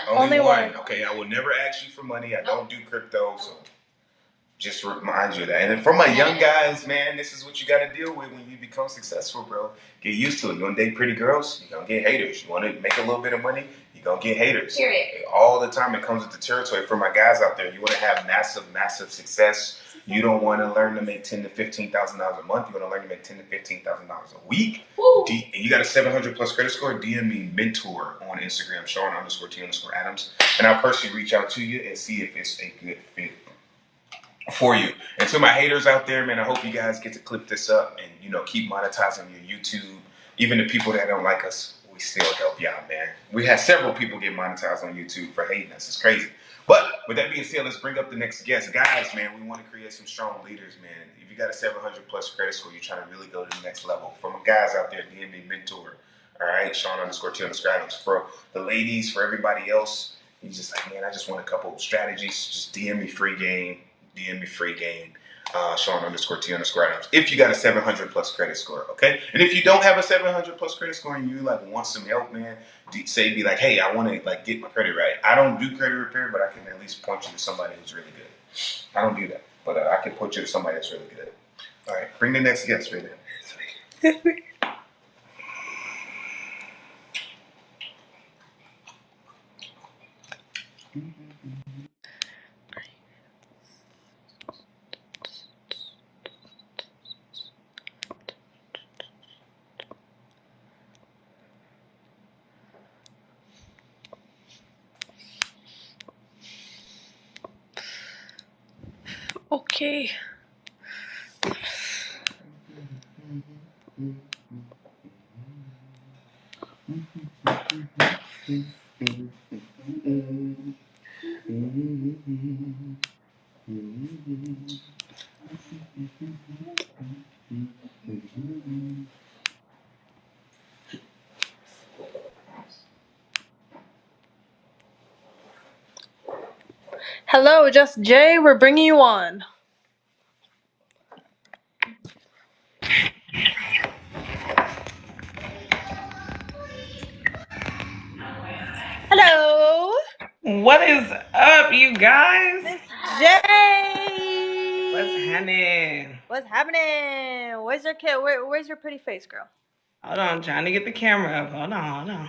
I: Only one. Okay, I will never ask you for money. I don't do crypto, so just remind you of that. And then for my young guys, man, this is what you got to deal with when you become successful, bro. Get used to it. You want to date pretty girls, you're going to get haters. You want to make a little bit of money, you're going to get haters. Period. All the time it comes with the territory. For my guys out there, you want to have massive success. You don't want to learn to make $10,000 to $15,000 a month. You want to learn to make $10,000 to $15,000 a week. And you got a 700 plus credit score. DM me mentor on Instagram, Sean_T_Adams, and I'll personally reach out to you and see if it's a good fit for you. And to my haters out there, man, I hope you guys get to clip this up and, you know, keep monetizing your YouTube. Even the people that don't like us, we still help y'all, man. We had several people get monetized on YouTube for hating us. It's crazy. But with that being said, let's bring up the next guest. Guys, man, we want to create some strong leaders, man. If you got a 700 plus credit score, you're trying to really go to the next level. For my guys out there, DM me mentor. All right, Sean_T_Adams. For the ladies, for everybody else, he's just like, man, I just want a couple of strategies. Just DM me free game. DM me free game. Sean_T_Adams. If you got a 700 plus credit score, okay? And if you don't have a 700 plus credit score and you like want some help, man, be like, hey, I want to like get my credit right. I don't do credit repair, but I can at least point you to somebody who's really good. I don't do that, but I can point you to somebody that's really good. All right, bring the next guest right there.
C: Okay. Hello, Just Jay. We're bringing you on. Hello,
J: What is up, you guys?
C: Miss Jay.
J: What's happening?
C: What's happening? Where's your kid? Where's your pretty face, girl?
J: Hold on, I'm trying to get the camera up. Hold on.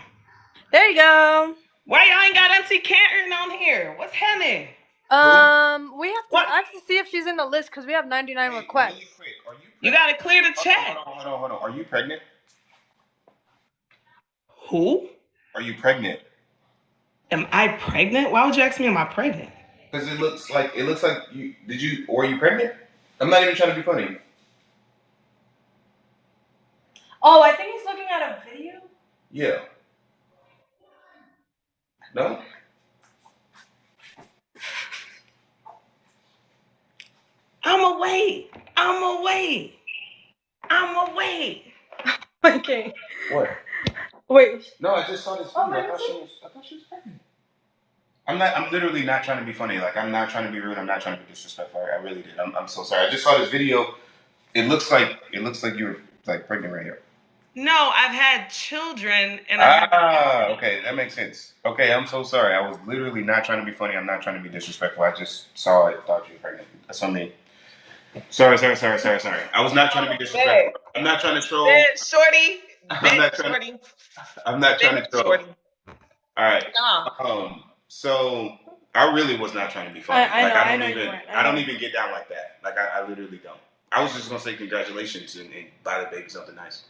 C: There you go.
J: Why y'all ain't got MC Canton on here? What's happening?
C: We have to.
J: What?
C: I have to see if she's in the list because we have 99 requests.
I: Really quick, are you
J: You gotta clear the chat.
I: Hold on. Are you pregnant?
J: Who?
I: Are you pregnant?
J: Am I pregnant? Why would you ask me, am I pregnant?
I: Because it looks like you or are you pregnant? I'm not even trying to be funny.
C: Oh, I think he's looking at a video.
I: Yeah. No?
J: I'ma wait.
C: Okay.
I: What?
C: Wait.
I: No, I just saw this video. I thought she was pregnant. I'm literally not trying to be funny. Like, I'm not trying to be rude. I'm not trying to be disrespectful. I really did. I'm so sorry. I just saw this video It looks like you're like pregnant right here.
J: No, I've had children and I have.
I: Okay, that makes sense. Okay, I'm so sorry. I was literally not trying to be funny. I'm not trying to be disrespectful. I just saw it, thought you were pregnant. That's on me. Sorry. I was not trying to be disrespectful. I'm not trying to troll.
J: Shorty.
I: I'm not trying.
J: Shorty.
I: I'm not trying to troll.
J: Shorty.
I: All right.
J: No.
I: So I really was not trying to be funny.
C: I
I: don't even get down like that. Like I literally don't. I was just gonna say congratulations and buy the baby something nice.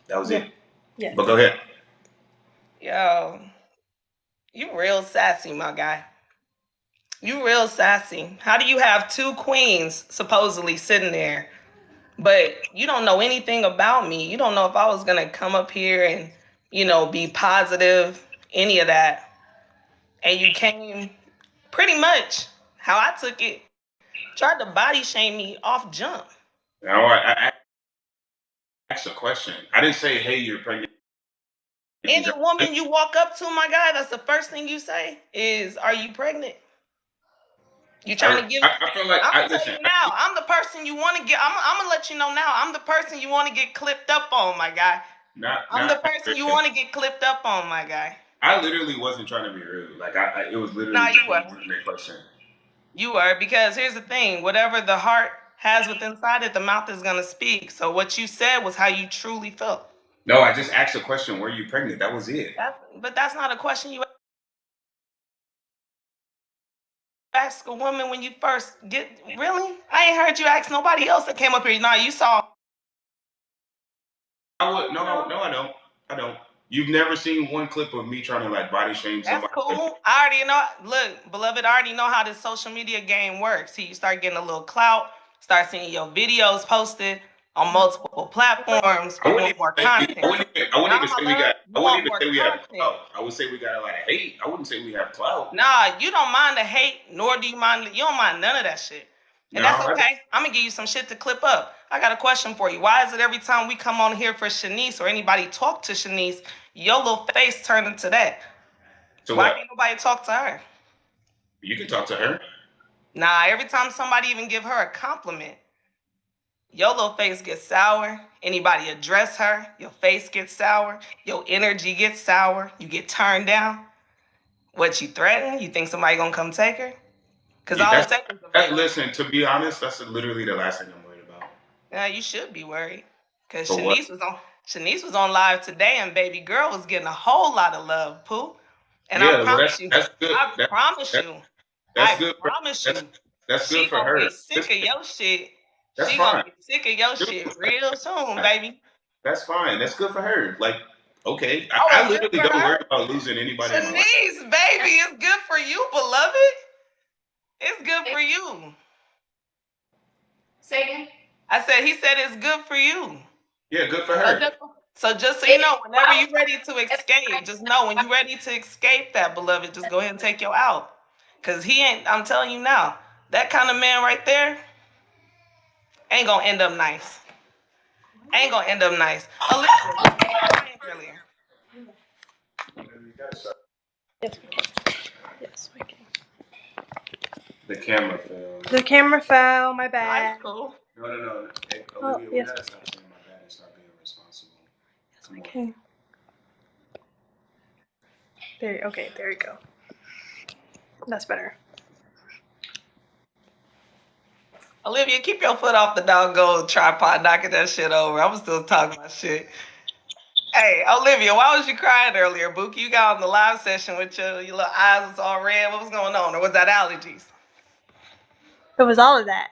I: That was it.
C: Yeah.
I: But go ahead.
J: Yo, you real sassy, my guy. You real sassy. How do you have two queens supposedly sitting there, but you don't know anything about me? You don't know if I was gonna come up here and, be positive, any of that. And you came pretty much how I took it, tried to body shame me off jump.
I: Now I asked a question. I didn't say, "Hey, you're pregnant."
J: Any woman you walk up to, my guy, that's the first thing you say is, "Are you pregnant?" You trying to give?
I: I feel like
J: I'm gonna tell you now. I'm the person you want to get. I'm gonna let you know now. I'm the person you want to get clipped up on, my guy. I'm the person you want to get clipped up on, my guy.
I: I literally wasn't trying to be rude. Like it was literally
J: you were.
I: a question.
J: You were, because here's the thing: whatever the heart has within inside it, the mouth is gonna speak. So what you said was how you truly felt.
I: No, I just asked a question. Were you pregnant? That was it.
J: But that's not a question you ask a woman when you first get. Really? I ain't heard you ask nobody else that came up here. Nah, you saw.
I: I would. No, I don't. You've never seen one clip of me trying to like body shame somebody.
J: That's cool. I already know. Look, beloved, I already know how this social media game works. See, you start getting a little clout, start seeing your videos posted on multiple platforms. You want more content.
I: I wouldn't even say we got. I wouldn't even say we have clout. I would say we got a lot of hate. I wouldn't say we have clout.
J: Nah, you don't mind the hate, nor do you mind. You don't mind none of that shit. And that's okay. I'm gonna give you some shit to clip up. I got a question for you. Why is it every time we come on here for Shanice or anybody talk to Shanice, your little face turn into that?
I: So
J: why can't nobody talk to her?
I: You can talk to her.
J: Nah, every time somebody even give her a compliment, your little face gets sour. Anybody address her, your face gets sour. Your energy gets sour. You get turned down. What, you threaten? You think somebody gonna come take her? Because all it takes is
I: listen, to be honest, that's literally the last thing I'm worried about.
J: Yeah, you should be worried. Because Shanice was on live today, and baby girl was getting a whole lot of love, Pooh. And I promise you,
I: that's good.
J: I promise you.
I: That's good. That's good for her.
J: She gonna be sick of your shit.
I: That's
J: she
I: fine.
J: Gonna be sick of your shit real soon, baby.
I: That's fine. That's good for her. Like, okay. I literally don't worry about losing anybody.
J: Shanice, baby, it's good for you, beloved. It's good for you.
H: Say again?
J: I said, he said it's good for you.
I: Yeah, good for her.
J: So just so you know, whenever you're ready to escape, just know when you're ready to escape that, beloved, just go ahead and take your out. Because he ain't, I'm telling you now, that kind of man right there ain't going to end up nice. Ain't going to end up nice. Olivia, earlier.
C: Yes, we can.
I: The camera fell.
C: The camera fell, my bad.
J: That's cool.
I: No. Hey, Olivia, we gotta stop saying my bad and start being responsible.
C: Okay. There you go. That's better.
J: Olivia, keep your foot off the doggone tripod, knocking that shit over. I'm still talking my shit. Hey, Olivia, why was you crying earlier, Bookie? You got on the live session with your little eyes was all red. What was going on? Or was that allergies?
C: It was all of that.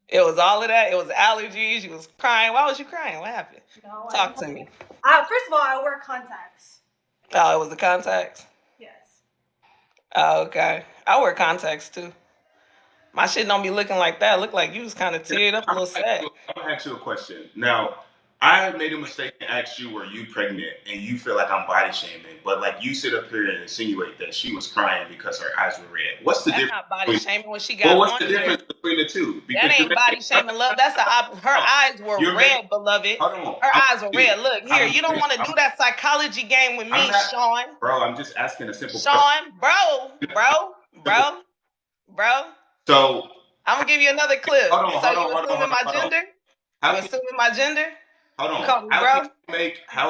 J: It was all of that? It was allergies? You was crying? Why was you crying? What happened?
C: No,
J: Talk to me.
C: First of all, I wear contacts.
J: Oh, it was the contacts?
C: Yes.
J: Oh, okay. I wear contacts too. My shit don't be looking like that. Look like you was kind of teared up a little sad.
I: I'm gonna ask you a question. Now, I made a mistake and asked you, were you pregnant? And you feel like I'm body shaming, but like you sit up here and insinuate that she was crying because her eyes were red. What's the difference?
J: That's not body shaming when she got
I: what's the difference between the two?
J: Because that ain't body shaming, love. That's her eyes were red, beloved.
I: Hold on.
J: Her eyes were red. Look, here, you don't want to do that psychology game with me, Sean.
I: Bro, I'm just asking a simple
J: question. Sean, bro.
I: So
J: I'm I'm gonna give you another clip.
I: Hold on,
J: So
I: hold
J: you
I: on, hold on,
J: assuming
I: hold on,
J: my
I: hold on.
J: gender?
I: How
J: You
I: can,
J: assuming my gender?
I: hold
J: You
I: on.
J: call me
I: How
J: bro?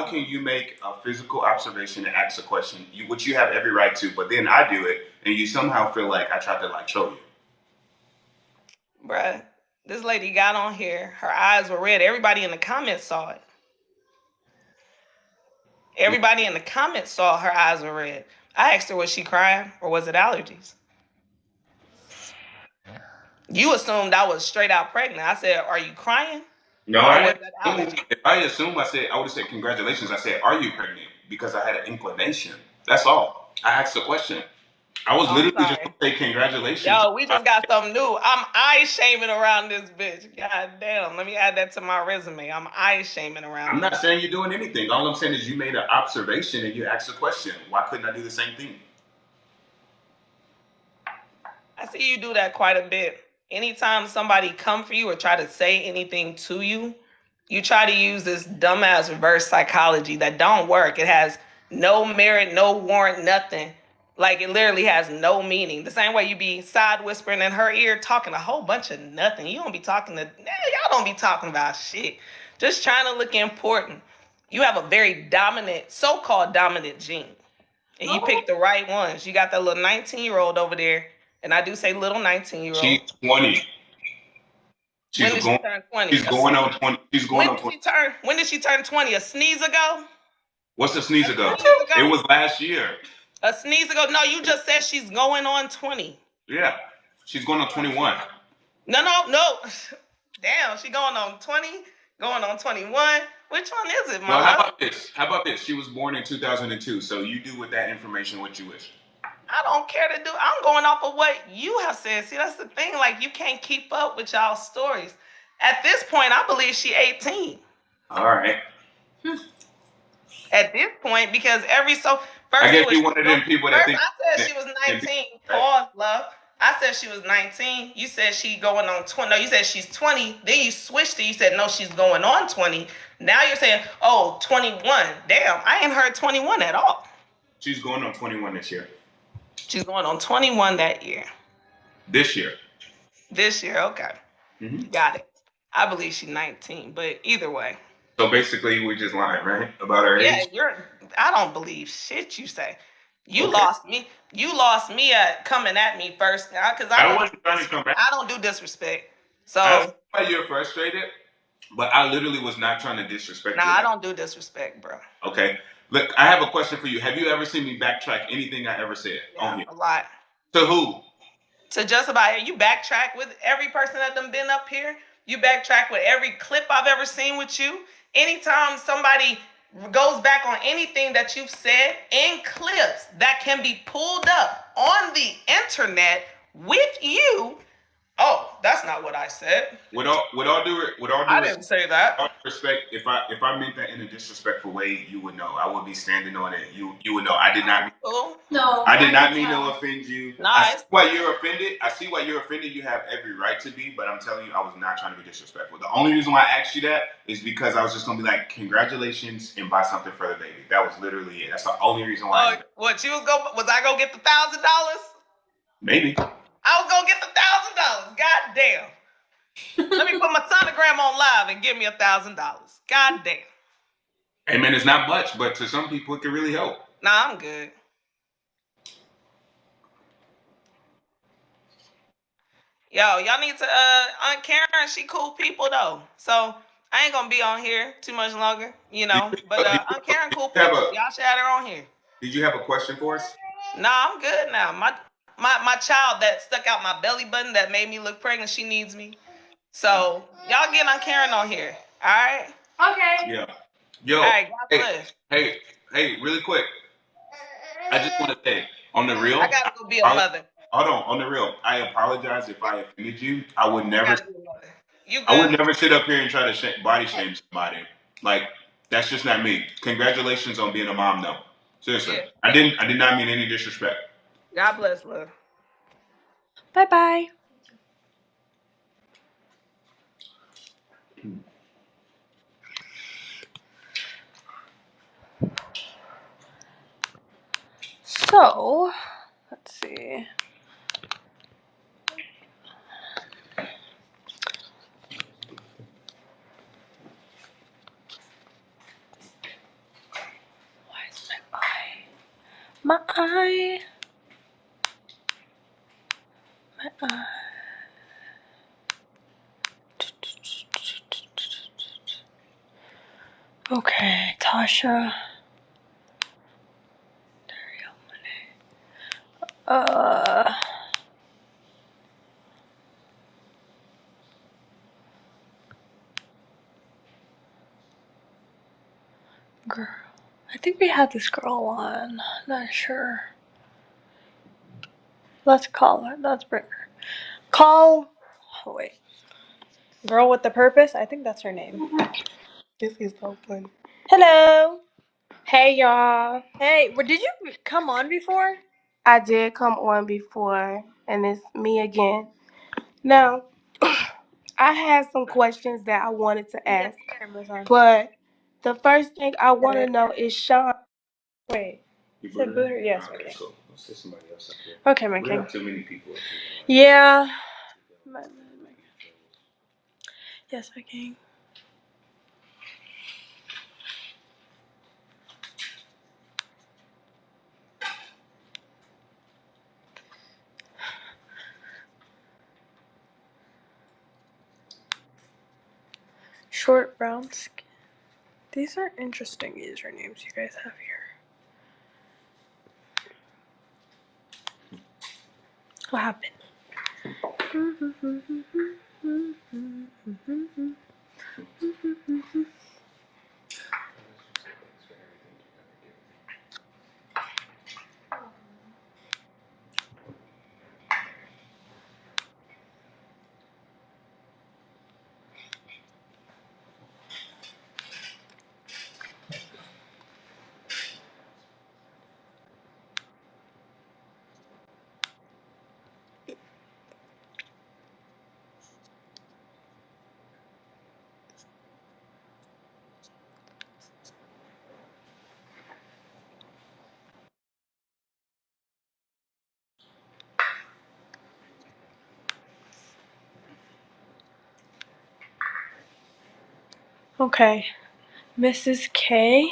I: can you make a physical observation and ask a question, which you have every right to, but then I do it, and you somehow feel like I tried to like troll you?
J: Bruh, this lady got on here. Her eyes were red. Everybody in the comments saw it. Everybody in the comments saw her eyes were red. I asked her, was she crying or was it allergies? You assumed I was straight out pregnant. I said, are you crying?
I: No,
J: Or
I: I
J: was
I: didn't
J: that
I: assume.
J: allergy?
I: If I assumed, I would have said congratulations. I said, are you pregnant? Because I had an inclination. That's all. I asked the question. I was
J: Oh, I'm
I: literally just
J: sorry.
I: gonna say congratulations.
J: Yo, we just got something new. I'm eye shaming around this bitch. God damn. Let me add that to my resume. I'm eye shaming
I: I'm
J: around
I: not
J: this.
I: saying you're doing anything. All I'm saying is you made an observation and you asked a question. Why couldn't I do the same thing?
J: I see you do that quite a bit. Anytime somebody come for you or try to say anything to you, you try to use this dumbass reverse psychology that don't work. It has no merit, no warrant, nothing. Like it literally has no meaning. The same way you be side whispering in her ear, talking a whole bunch of nothing. You don't be talking to, y'all don't be talking about shit. Just trying to look important. You have a very dominant, so-called dominant gene. And you picked the right ones. You got that little 19-year-old over there. And I do say little 19-year-old.
I: She's 20.
J: When
I: She's
J: did she
I: going.
J: turn 20?
I: She's going on 20. She's going
J: When
I: on
J: did
I: 20.
J: she turn? When did she turn 20? A sneeze ago?
I: What's the sneeze
J: A
I: ago?
J: sneeze
I: It
J: ago?
I: was last year.
J: A sneeze ago? No, you just said she's going on 20.
I: Yeah, she's going on 21.
J: No, no, no. Damn, she going on 20, going on 21. Which one is it, my
I: Well, how
J: love?
I: about this? How about this? She was born in 2002, so you do with that information what you wish.
J: I don't care to do. I'm going off of what you have said. See, that's the thing. Like, you can't keep up with y'all's stories. At this point, I believe she 18.
I: All right.
J: At this point, because
I: I
J: first it
I: guess
J: was
I: you one of them people that
J: first
I: think.
J: I said she was 19. Pause, love. I said she was 19. You said she going on 20. No, you said she's 20. Then you switched it. You said no, she's going on 20. Now you're saying, oh, 21. Damn, I ain't heard 21 at all.
I: She's going on 21 this year.
J: She's going on 21 that year.
I: This year.
J: This year, okay.
I: Mm-hmm.
J: Got it. I believe she's 19, but either way.
I: So basically, we just lying, right? About her
J: Yeah,
I: age?
J: I don't believe shit you say. You
I: Okay.
J: lost me. You lost me at coming at me first, because
I: I wasn't trying to come back.
J: I don't do disrespect. So
I: I see why you're frustrated, but I literally was not trying to disrespect
J: nah,
I: you.
J: I don't do disrespect, bro.
I: Okay. Look, I have a question for you. Have you ever seen me backtrack anything I ever said on here?
J: A lot.
I: To who?
J: To just about you backtrack with every person that done been up here. You backtrack with every clip I've ever seen with you. Anytime somebody goes back on anything that you've said in clips that can be pulled up on the internet with you. Oh, that's not what I said.
I: With all due
J: I didn't say that.
I: respect, if I meant that in a disrespectful way, you would know. I would be standing on it. You would know. I did not.
J: Cool.
H: No,
I: I did not mean to offend you. I
J: Nice.
I: see why you're offended. I see why you're offended. You have every right to be, but I'm telling you, I was not trying to be disrespectful. The only reason why I asked you that is because I was just gonna be like, congratulations and buy something for the baby. That was literally it. That's the only reason why. I did that.
J: What you was I gonna get the $1,000?
I: Maybe.
J: I was gonna get the $1,000. God damn. Let me put my sonogram on live and give me $1,000. God damn.
I: Hey man, it's not much, but to some people it can really help.
J: Nah, I'm good. Yo, y'all need to Aunt Karen, she cool people though. So I ain't gonna be on here too much longer, you know. But Aunt Karen cool people. Y'all should have her on here.
I: Did you have a question for us?
J: Nah, I'm good now. My child that stuck out my belly button that made me look pregnant, she needs me. So y'all get Aunt Karen on here. All right?
H: Okay.
I: Yeah. Yo.
J: All right, God bless.
I: Hey, really quick. I just want to say, on the real.
J: I gotta go be a mother.
I: Hold on the real. I apologize if I offended you. I would never.
J: You good?
I: I would never sit up here and try to body shame somebody. Like that's just not me. Congratulations on being a mom, though. Seriously, yeah. I did not mean any disrespect.
J: God bless, love.
C: Bye bye. So, let's see. My eye. My eye. Okay, Tasha. Girl. I think we had this girl on. Not sure. Let's call her. Let's bring her. Call. Oh, wait. Girl with the Purpose? I think that's her name.
G: This is so funny.
C: Hello.
G: Hey y'all.
C: Hey, did you come on before?
G: I did come on before, and it's me again. Now, I had some questions that I wanted to ask,
C: Camera's on.
G: but the first thing I want to know is Sean.
C: Wait.
B: You
C: Said
B: booted her?
C: booter? Yes,
B: Okay,
C: okay.
B: cool. Let's get somebody else up here.
C: Okay, my
B: We
C: king.
B: have too many people up here.
C: Yeah. Yes, my king. Short brown skin. These are interesting usernames you guys have here. What happened? Okay. Mrs. K.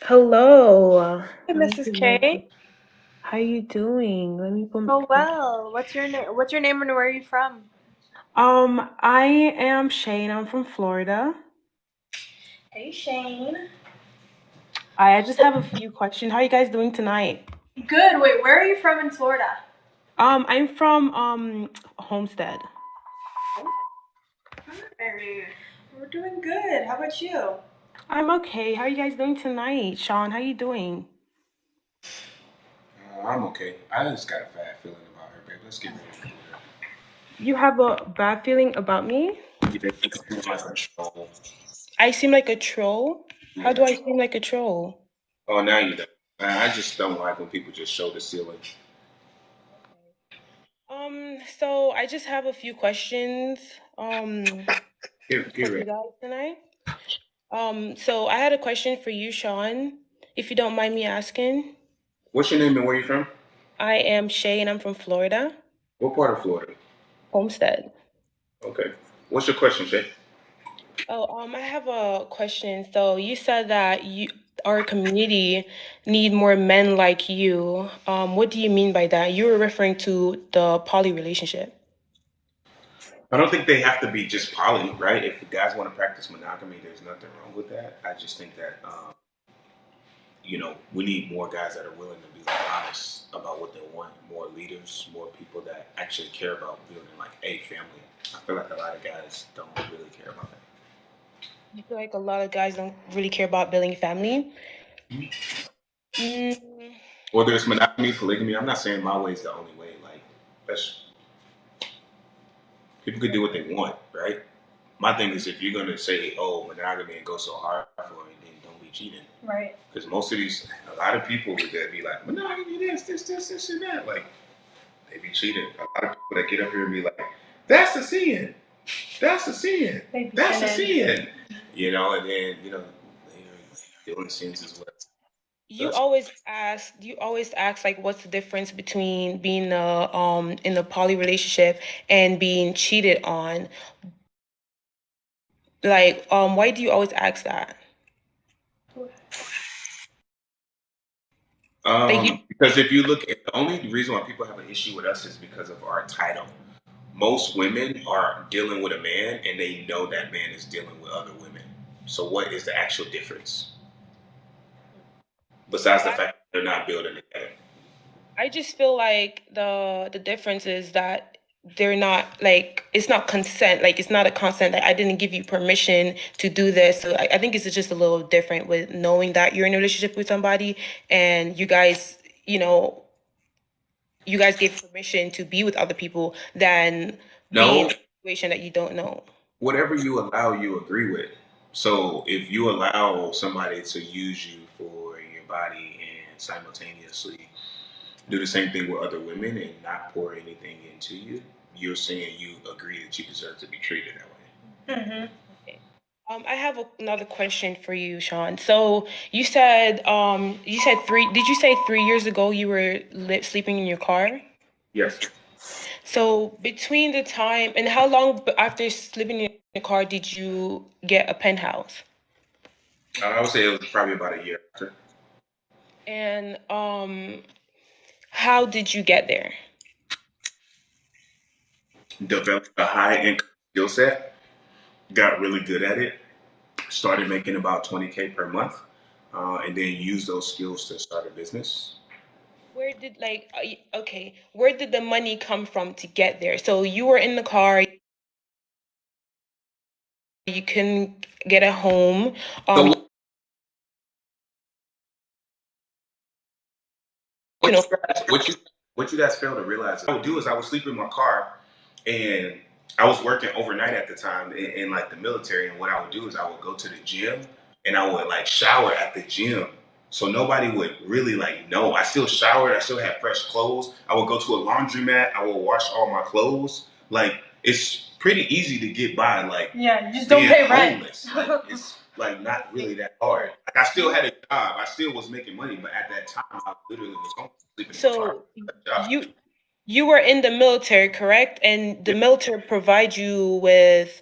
K: Hello.
C: Hey, Mrs. K.
K: How you doing? Let me put.
C: Oh well. What's your name? What's your name and where are you from?
K: I am Shane. I'm from Florida.
C: Hey, Shane.
K: I just have a few questions. How are you guys doing tonight?
C: Good. Wait, where are you from in Florida?
K: I'm from Homestead.
C: Hey, we're doing good. How about you?
K: I'm okay. How are you guys doing tonight? Sean, how you doing?
B: I'm okay. I just got a bad feeling about her, babe. Let's get ready to do her.
K: You have a bad feeling about me?
B: You seem like a troll.
K: I seem like a troll? How do
B: Yeah.
K: I seem like a troll?
B: Oh, now you don't. I just don't like when people just show the ceiling.
K: So I just have a few questions
B: Get
K: for you
B: ready.
K: guys tonight. So I had a question for you, Sean, if you don't mind me asking.
B: What's your name and where you from?
K: I am Shay and I'm from Florida,
B: What part of Florida?
K: Homestead.
B: Okay. What's your question, Shay?
K: Oh, I have a question. So you said that our community need more men like you. What do you mean by that? You were referring to the poly relationship.
B: I don't think they have to be just poly, right? If the guys want to practice monogamy, there's nothing wrong with that. I just think that we need more guys that are willing to be like honest about what they want, more leaders, more people that actually care about building like a family. I feel like a lot of guys don't really care about that.
K: I feel like a lot of guys don't really care about building a family. Mm,
B: Whether it's monogamy, polygamy, I'm not saying my way is the only way. Like that's people can do what they want, right? My thing is if you're gonna say, oh, monogamy and go so hard for it, then don't be cheating.
C: Right.
B: Because most of these, a lot of people would be like, monogamy, this, and that. Like, they be cheating. A lot of people that get up here and be like, that's a sin. That's a sin. That's a sin. And then, they're doing sins as well. That's,
K: you always ask like what's the difference between being in a poly relationship and being cheated on? Like, why do you always ask that?
I: Because if you look at the only reason why people have an issue with us is because of our title. Most women are dealing with a man and they know that man is dealing with other women. So what is the actual difference? Besides the fact that they're not building together.
K: I just feel like the difference is that they're not like it's not consent, like it's not a consent that I didn't give you permission to do this. So I think it's just a little different with knowing that you're in a relationship with somebody and you guys, you guys gave permission to be with other people than being in a situation that you don't know.
I: Whatever you allow, you agree with. So if you allow somebody to use you for your body and simultaneously do the same thing with other women and not pour anything into you, you're saying you agree that you deserve to be treated that way.
K: Mm-hmm. Okay. I have another question for you, Sean. So you said 3. Did you say 3 years ago you were sleeping in your car?
I: Yes.
K: So between the time and how long after sleeping in the car did you get a penthouse?
I: I would say it was probably about a year after.
K: And how did you get there?
I: Developed a high income skill set, got really good at it, started making about 20K per month, and then used those skills to start a business.
K: Where did where did the money come from to get there? So you were in the car, you couldn't get a home.
I: So what you guys fail to realize, what I would do is I would sleep in my car, and I was working overnight at the time in like the military. And what I would do is I would go to the gym and I would like shower at the gym. So nobody would really like know. I still showered. I still had fresh clothes. I would go to a laundromat. I would wash all my clothes. Like it's pretty easy to get by. Like
C: Yeah, you just don't pay rent.
I: Like, it's like not really that hard. Like I still had a job. I still was making money, but at that time I literally was home sleeping in the car.
K: So you were in the military, correct? And the military provides you with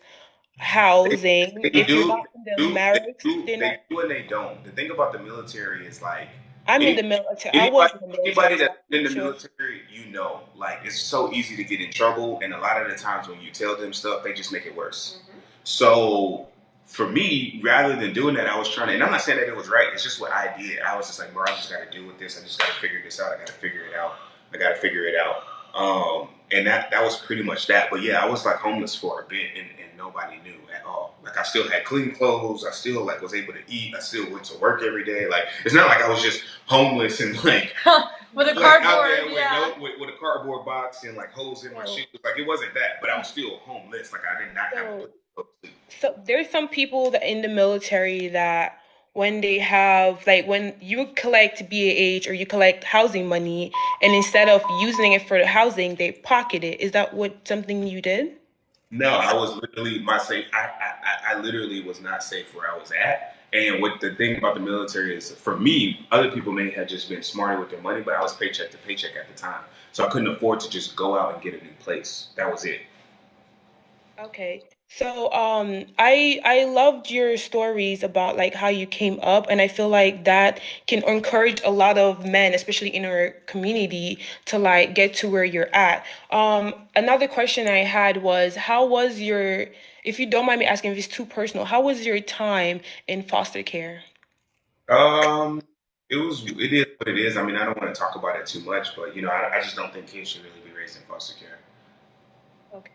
K: housing.
I: They
K: If you're
I: do,
K: not in the barracks, they're not.
I: they do and they don't. The thing about the military is like
K: I'm in the military. I was in the military.
I: anybody that's in the
K: Sure.
I: military, you know, like it's so easy to get in trouble, and a lot of the times when you tell them stuff, they just make it worse. So for me, rather than doing that, I was trying to, and I'm not saying that it was right. It's just what I did. I was just like, bro, I just got to deal with this. I just got to figure this out. I got to figure it out. I got to figure it out. And that was pretty much that. But yeah, I was like homeless for a bit, and nobody knew at all. Like I still had clean clothes. I still like was able to eat. I still went to work every day. Like it's not like I was just homeless and like
C: with a
I: like
C: cardboard,
I: out there
C: yeah.
I: with a cardboard box and like holes in my shoes. Like it wasn't that, but I was still homeless. Like I did not have a place to sleep.
K: So there's some people that in the military that when they have like when you collect BAH or you collect housing money and instead of using it for the housing, they pocket it. Is that something you did?
I: No, I was literally my safe. I literally was not safe where I was at. And what the thing about the military is, for me, other people may have just been smarter with their money, but I was paycheck to paycheck at the time, so I couldn't afford to just go out and get a new place. That was it.
K: Okay. So I loved your stories about like how you came up and I feel like that can encourage a lot of men, especially in our community, to like get to where you're at. Another question I had was how was your, if you don't mind me asking if it's too personal, how was your time in foster care?
I: It is what it is. I mean, I don't want to talk about it too much, but you know, I just don't think kids should really be raised in foster care.
K: Okay.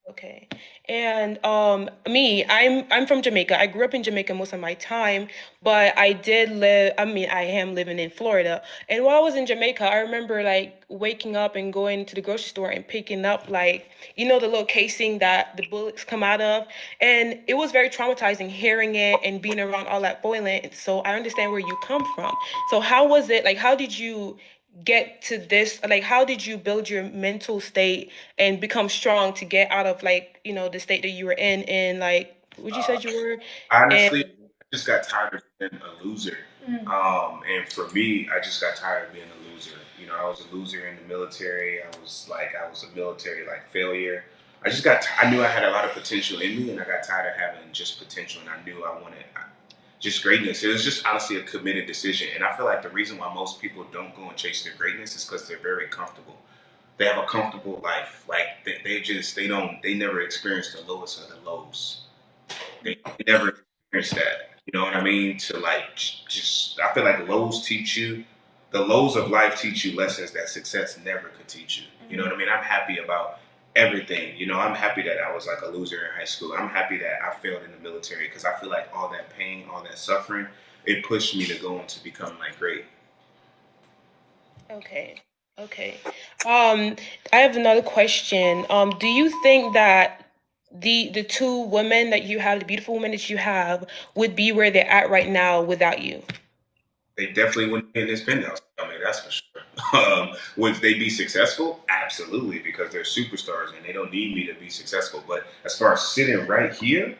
K: Okay. And I'm from Jamaica. I grew up in Jamaica most of my time, but I am living in Florida. And while I was in Jamaica, I remember like waking up and going to the grocery store and picking up like, the little casing that the bullets come out of. And it was very traumatizing hearing it and being around all that violence. So I understand where you come from. So how was it? Like, how did you get to this, like how did you build your mental state and become strong to get out of like the state that you were in like what you said you were?
I: Honestly, I just got tired of being a loser. And for me, I just got tired of being a loser. You know, I was a loser in the military. I was a military like failure. I knew I had a lot of potential in me, and I got tired of having just potential, and I knew just greatness. It was just honestly a committed decision. And I feel like the reason why most people don't go and chase their greatness is because they're very comfortable. They have a comfortable life. Like they never experience the lowest of the lows. They never experienced that. You know what I mean? To like just, I feel like the lows of life teach you lessons that success never could teach you. You know what I mean? I'm happy about everything. You know, I'm happy that I was like a loser in high school. I'm happy that I failed in the military because I feel like all that pain, all that suffering, it pushed me to go on to become like great.
K: Okay. Okay. I have another question. Do you think that the two women that you have, the beautiful women that you have, would be where they're at right now without you?
I: They definitely wouldn't be in this penthouse. I mean, that's for sure. Would they be successful? Absolutely, because they're superstars and they don't need me to be successful. But as far as sitting right here,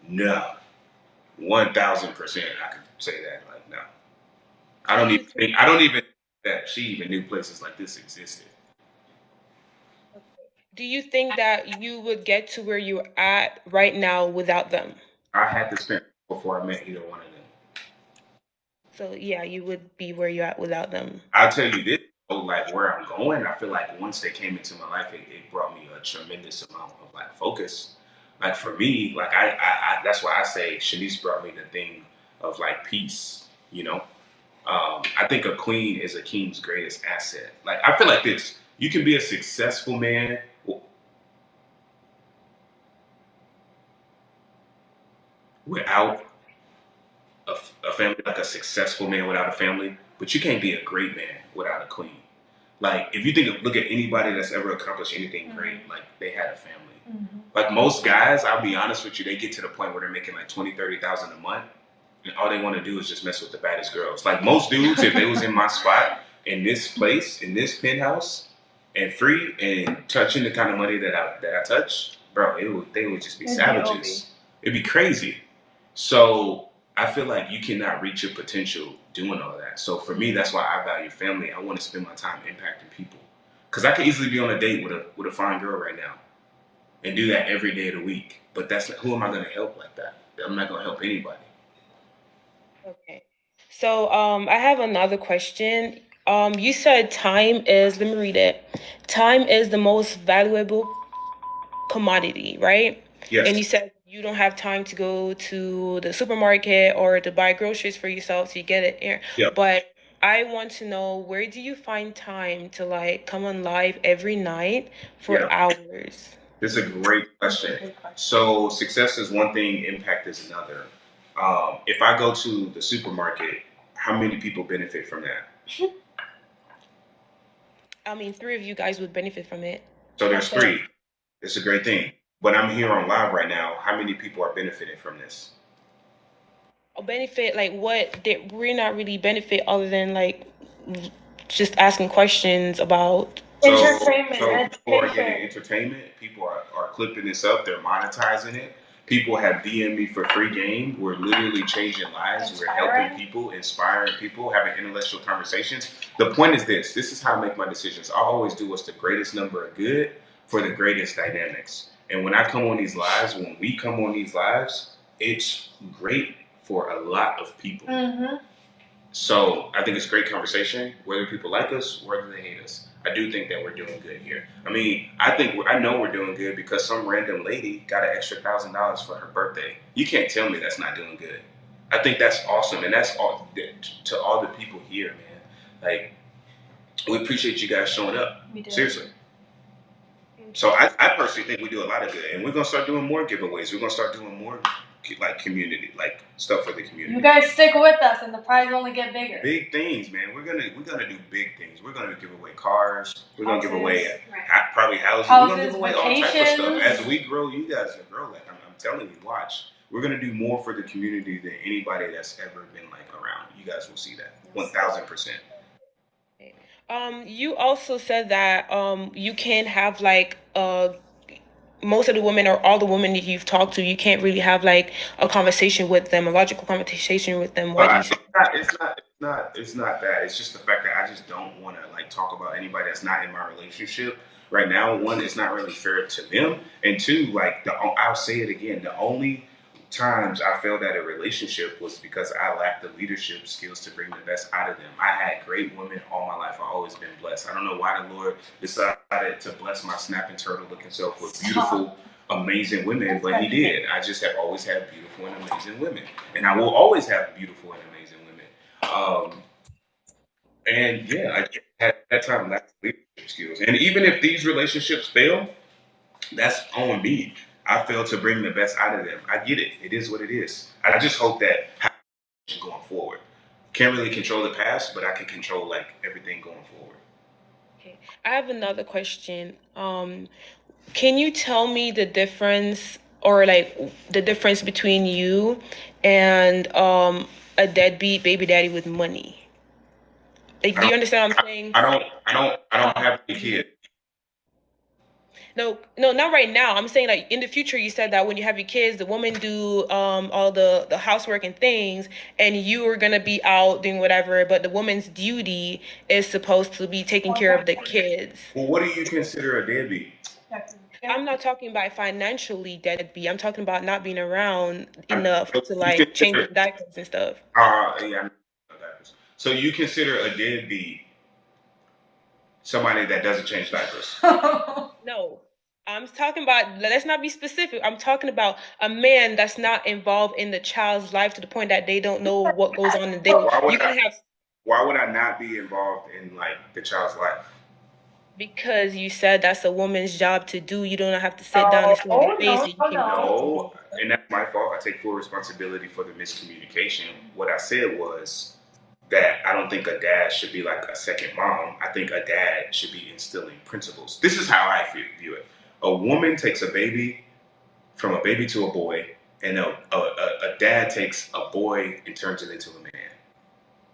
I: no, 1,000%. I could say that. Like, no, I don't even think. I don't even think that she even knew places like this existed.
K: Do you think that you would get to where you're at right now without them?
I: I had to spend before I met either one of them.
K: So yeah, you would be where you're at without them.
I: I'll tell you this, though, like where I'm going, I feel like once they came into my life, it brought me a tremendous amount of like focus. Like for me, like I that's why I say Shanice brought me the thing of like peace, you know? I think a queen is a king's greatest asset. Like I feel like this, you can be a successful man without a family, like a successful man without a family, but you can't be a great man without a queen. Like if you look at anybody that's ever accomplished anything great, like they had a family. Like most guys, I'll be honest with you, they get to the point where they're making like 20, 30,000 a month, and all they want to do is just mess with the baddest girls. Like most dudes, if they was in my spot in this place, in this penthouse, and free and touching the kind of money that I touch, bro, they would just be savages. It'd be crazy. So I feel like you cannot reach your potential doing all that. So for me, that's why I value family. I want to spend my time impacting people. Because I could easily be on a date with a fine girl right now and do that every day of the week. But that's who am I going to help like that? I'm not going to help anybody.
K: Okay. So I have another question. You said time is, let me read it. Time is the most valuable commodity, right?
I: Yes.
K: And you said you don't have time to go to the supermarket or to buy groceries for yourself, so you get it here.
I: Yeah.
K: But I want to know, where do you find time to like come on live every night for hours?
I: This is a great question. So success is one thing, impact is another. If I go to the supermarket, how many people benefit from that?
K: I mean, 3 of you guys would benefit from it.
I: So there's 3. It's a great thing. But I'm here on live right now. How many people are benefiting from this?
K: A benefit, like what? We're not really benefit other than like just asking questions about
C: entertainment.
I: So people are getting entertainment. People are clipping this up. They're monetizing it. People have DM'd me for free game. We're literally changing lives. We're helping people, inspiring people, having intellectual conversations. The point is this. This is how I make my decisions. I always do what's the greatest number of good for the greatest dynamics. And when I come on these lives, when we come on these lives, it's great for a lot of people. So I think it's a great conversation, whether people like us, whether they hate us. I do think that we're doing good here. I mean, I know we're doing good because some random lady got an extra $1,000 for her birthday. You can't tell me that's not doing good. I think that's awesome, and that's all to all the people here, man. Like, we appreciate you guys showing up. We do. Seriously. So I personally think we do a lot of good, and we're gonna start doing more giveaways. We're gonna start doing more like community, like stuff for the community.
C: You guys stick with us, and the prize only get bigger.
I: Big things, man. We're gonna do big things. We're gonna give away cars. We're gonna give away probably houses. We're gonna give away all types of stuff. As we grow, you guys will grow. Like I'm telling you, watch. We're gonna do more for the community than anybody that's ever been like around. You guys will see that 1,000%.
K: You also said that you can't have like most of the women or all the women that you've talked to, you can't really have like a conversation with them, a logical conversation with them. Why do you say
I: it's not that. It's just the fact that I just don't want to like talk about anybody that's not in my relationship right now. One, it's not really fair to them, and two, like I'll say it again, the only times I failed at a relationship was because I lacked the leadership skills to bring the best out of them. I had great women all my life. I've always been blessed. I don't know why the Lord decided to bless my snapping turtle looking self with beautiful, amazing women, but He did. I just have always had beautiful and amazing women, and I will always have beautiful and amazing women. And yeah, I had at that time lacked leadership skills. And even if these relationships fail, that's on me. I failed to bring the best out of them. I get it. It is what it is. I just hope that going forward. Can't really control the past, but I can control like everything going forward.
K: Okay. I have another question. Can you tell me the difference or like the difference between you and a deadbeat baby daddy with money? Like, do you understand what I'm saying?
I: I don't have a kid.
K: No, not right now. I'm saying like in the future. You said that when you have your kids, the women do all the housework and things, and you are gonna be out doing whatever. But the woman's duty is supposed to be taking care of the kids.
I: Well, what do you consider a deadbeat?
K: I'm not talking about financially deadbeat. I'm talking about not being around enough to like change the diapers and stuff.
I: Yeah. So you consider a deadbeat somebody that doesn't change diapers?
K: No. I'm talking about, let's not be specific. I'm talking about a man that's not involved in the child's life to the point that they don't know what goes on in the day.
I: Why would I not be involved in like the child's life?
K: Because you said that's a woman's job to do. You don't have to sit down and slow your face.
I: No, and that's my fault. I take full responsibility for the miscommunication. What I said was that I don't think a dad should be like a second mom. I think a dad should be instilling principles. This is how I view it. A woman takes a baby, from a baby to a boy, and a dad takes a boy and turns it into a man.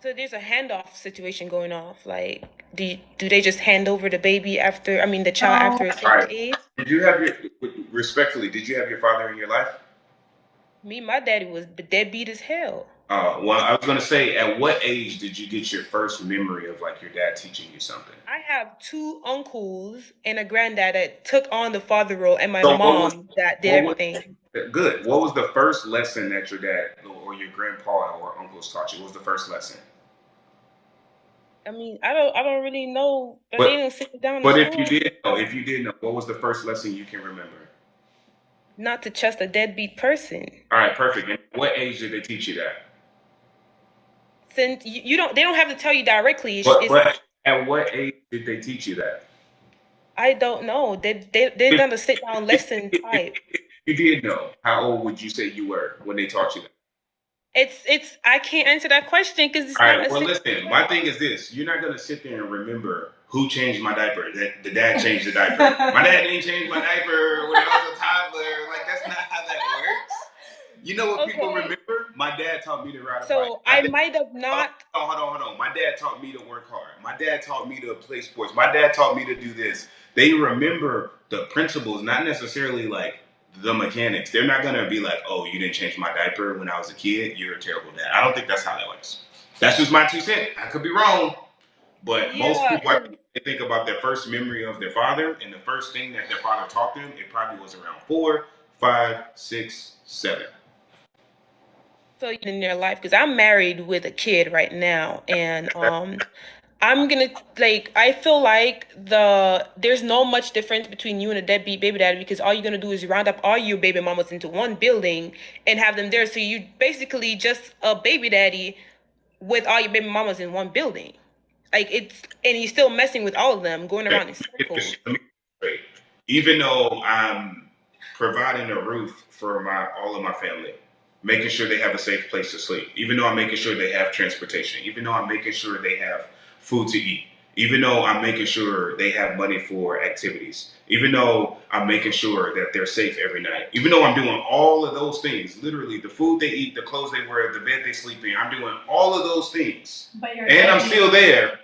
K: So there's a handoff situation going off. Like, do they just hand over the baby after, the child after a certain age?
I: Did you have did you have your father in your life?
K: Me, my daddy was deadbeat as hell.
I: Well, I was gonna say, at what age did you get your first memory of like your dad teaching you something?
K: I have 2 uncles and a granddad that took on the father role, and my mom that did everything.
I: Good. What was the first lesson that your dad or your grandpa or uncles taught you? What was the first lesson?
K: I don't really know, but they didn't sit down.
I: But if you did know, what was the first lesson you can remember?
K: Not to trust a deadbeat person.
I: All right, perfect. And what age did they teach you that?
K: Since they don't have to tell you directly.
I: But at what age did they teach you that?
K: I don't know. They're gonna sit down lesson type.
I: You did know. How old would you say you were when they taught you that?
K: It's I can't answer that question because it's
I: all right. Well, listen. My thing is this: you're not gonna sit there and remember who changed my diaper. That the dad changed the diaper. My dad didn't change my diaper when I was a toddler. Like that's not how that works. You know what people remember? My dad taught me to ride a bike.
K: So I might have not.
I: Hold on. My dad taught me to work hard. My dad taught me to play sports. My dad taught me to do this. They remember the principles, not necessarily like the mechanics. They're not gonna be like, "Oh, you didn't change my diaper when I was a kid. You're a terrible dad." I don't think that's how that works. That's just my 2 cents. I could be wrong, but most people, they think about their first memory of their father, and the first thing that their father taught them, it probably was around 4, 5, 6, 7.
K: So in their life, because I'm married with a kid right now, and I'm gonna I feel like there's no much difference between you and a deadbeat baby daddy, because all you're gonna do is round up all your baby mamas into one building and have them there. So you basically just a baby daddy with all your baby mamas in one building. And you're still messing with all of them, going around in circles.
I: Even though I'm providing a roof for all of my family, making sure they have a safe place to sleep, even though I'm making sure they have transportation, even though I'm making sure they have food to eat, even though I'm making sure they have money for activities, even though I'm making sure that they're safe every night, even though I'm doing all of those things, literally the food they eat, the clothes they wear, the bed they sleep in, I'm doing all of those things, and I'm still there,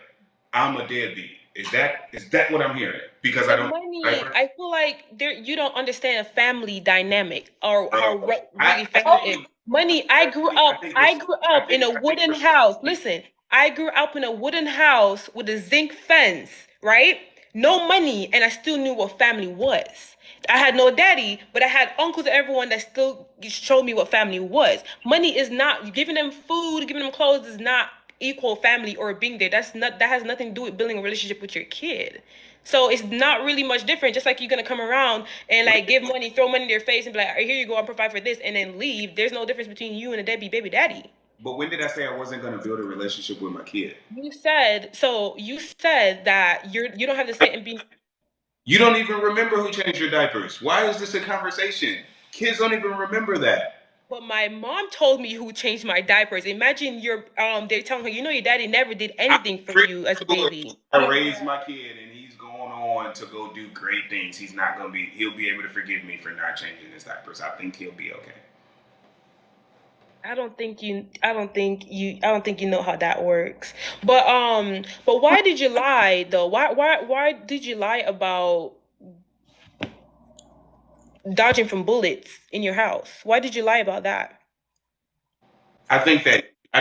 I: I'm a deadbeat. Is that what I'm hearing? Because I don't.
K: Money, I feel like you don't understand a family dynamic or how really family is. Money. I grew up in a wooden house. Listen, I grew up in a wooden house with a zinc fence. Right? no money, and I still knew what family was. I had no daddy, but I had uncles and everyone that still showed me what family was. Money is not giving them food, giving them clothes is not equal family or being there. That has nothing to do with building a relationship with your kid. So it's not really much different. Just like you're gonna come around and like give money, throw money in their face, and be like, "All right, here you go, I'll provide for this," and then leave. There's no difference between you and a deadbeat baby daddy.
I: But when did I say I wasn't going to build a relationship with my kid?
K: You said so. You said that you don't have to sit and be.
I: You don't even remember who changed your diapers. Why is this a conversation? Kids don't even remember that.
K: But my mom told me who changed my diapers. Imagine they're telling her, your daddy never did
I: I'm
K: anything for
I: pretty
K: you as a
I: sure
K: baby.
I: I raised my kid and he's going on to go do great things. He'll be able to forgive me for not changing his diapers. I think he'll be okay.
K: I don't think you know how that works. But why did you lie though? Why did you lie about dodging from bullets in your house? Why did you lie about that?
I: I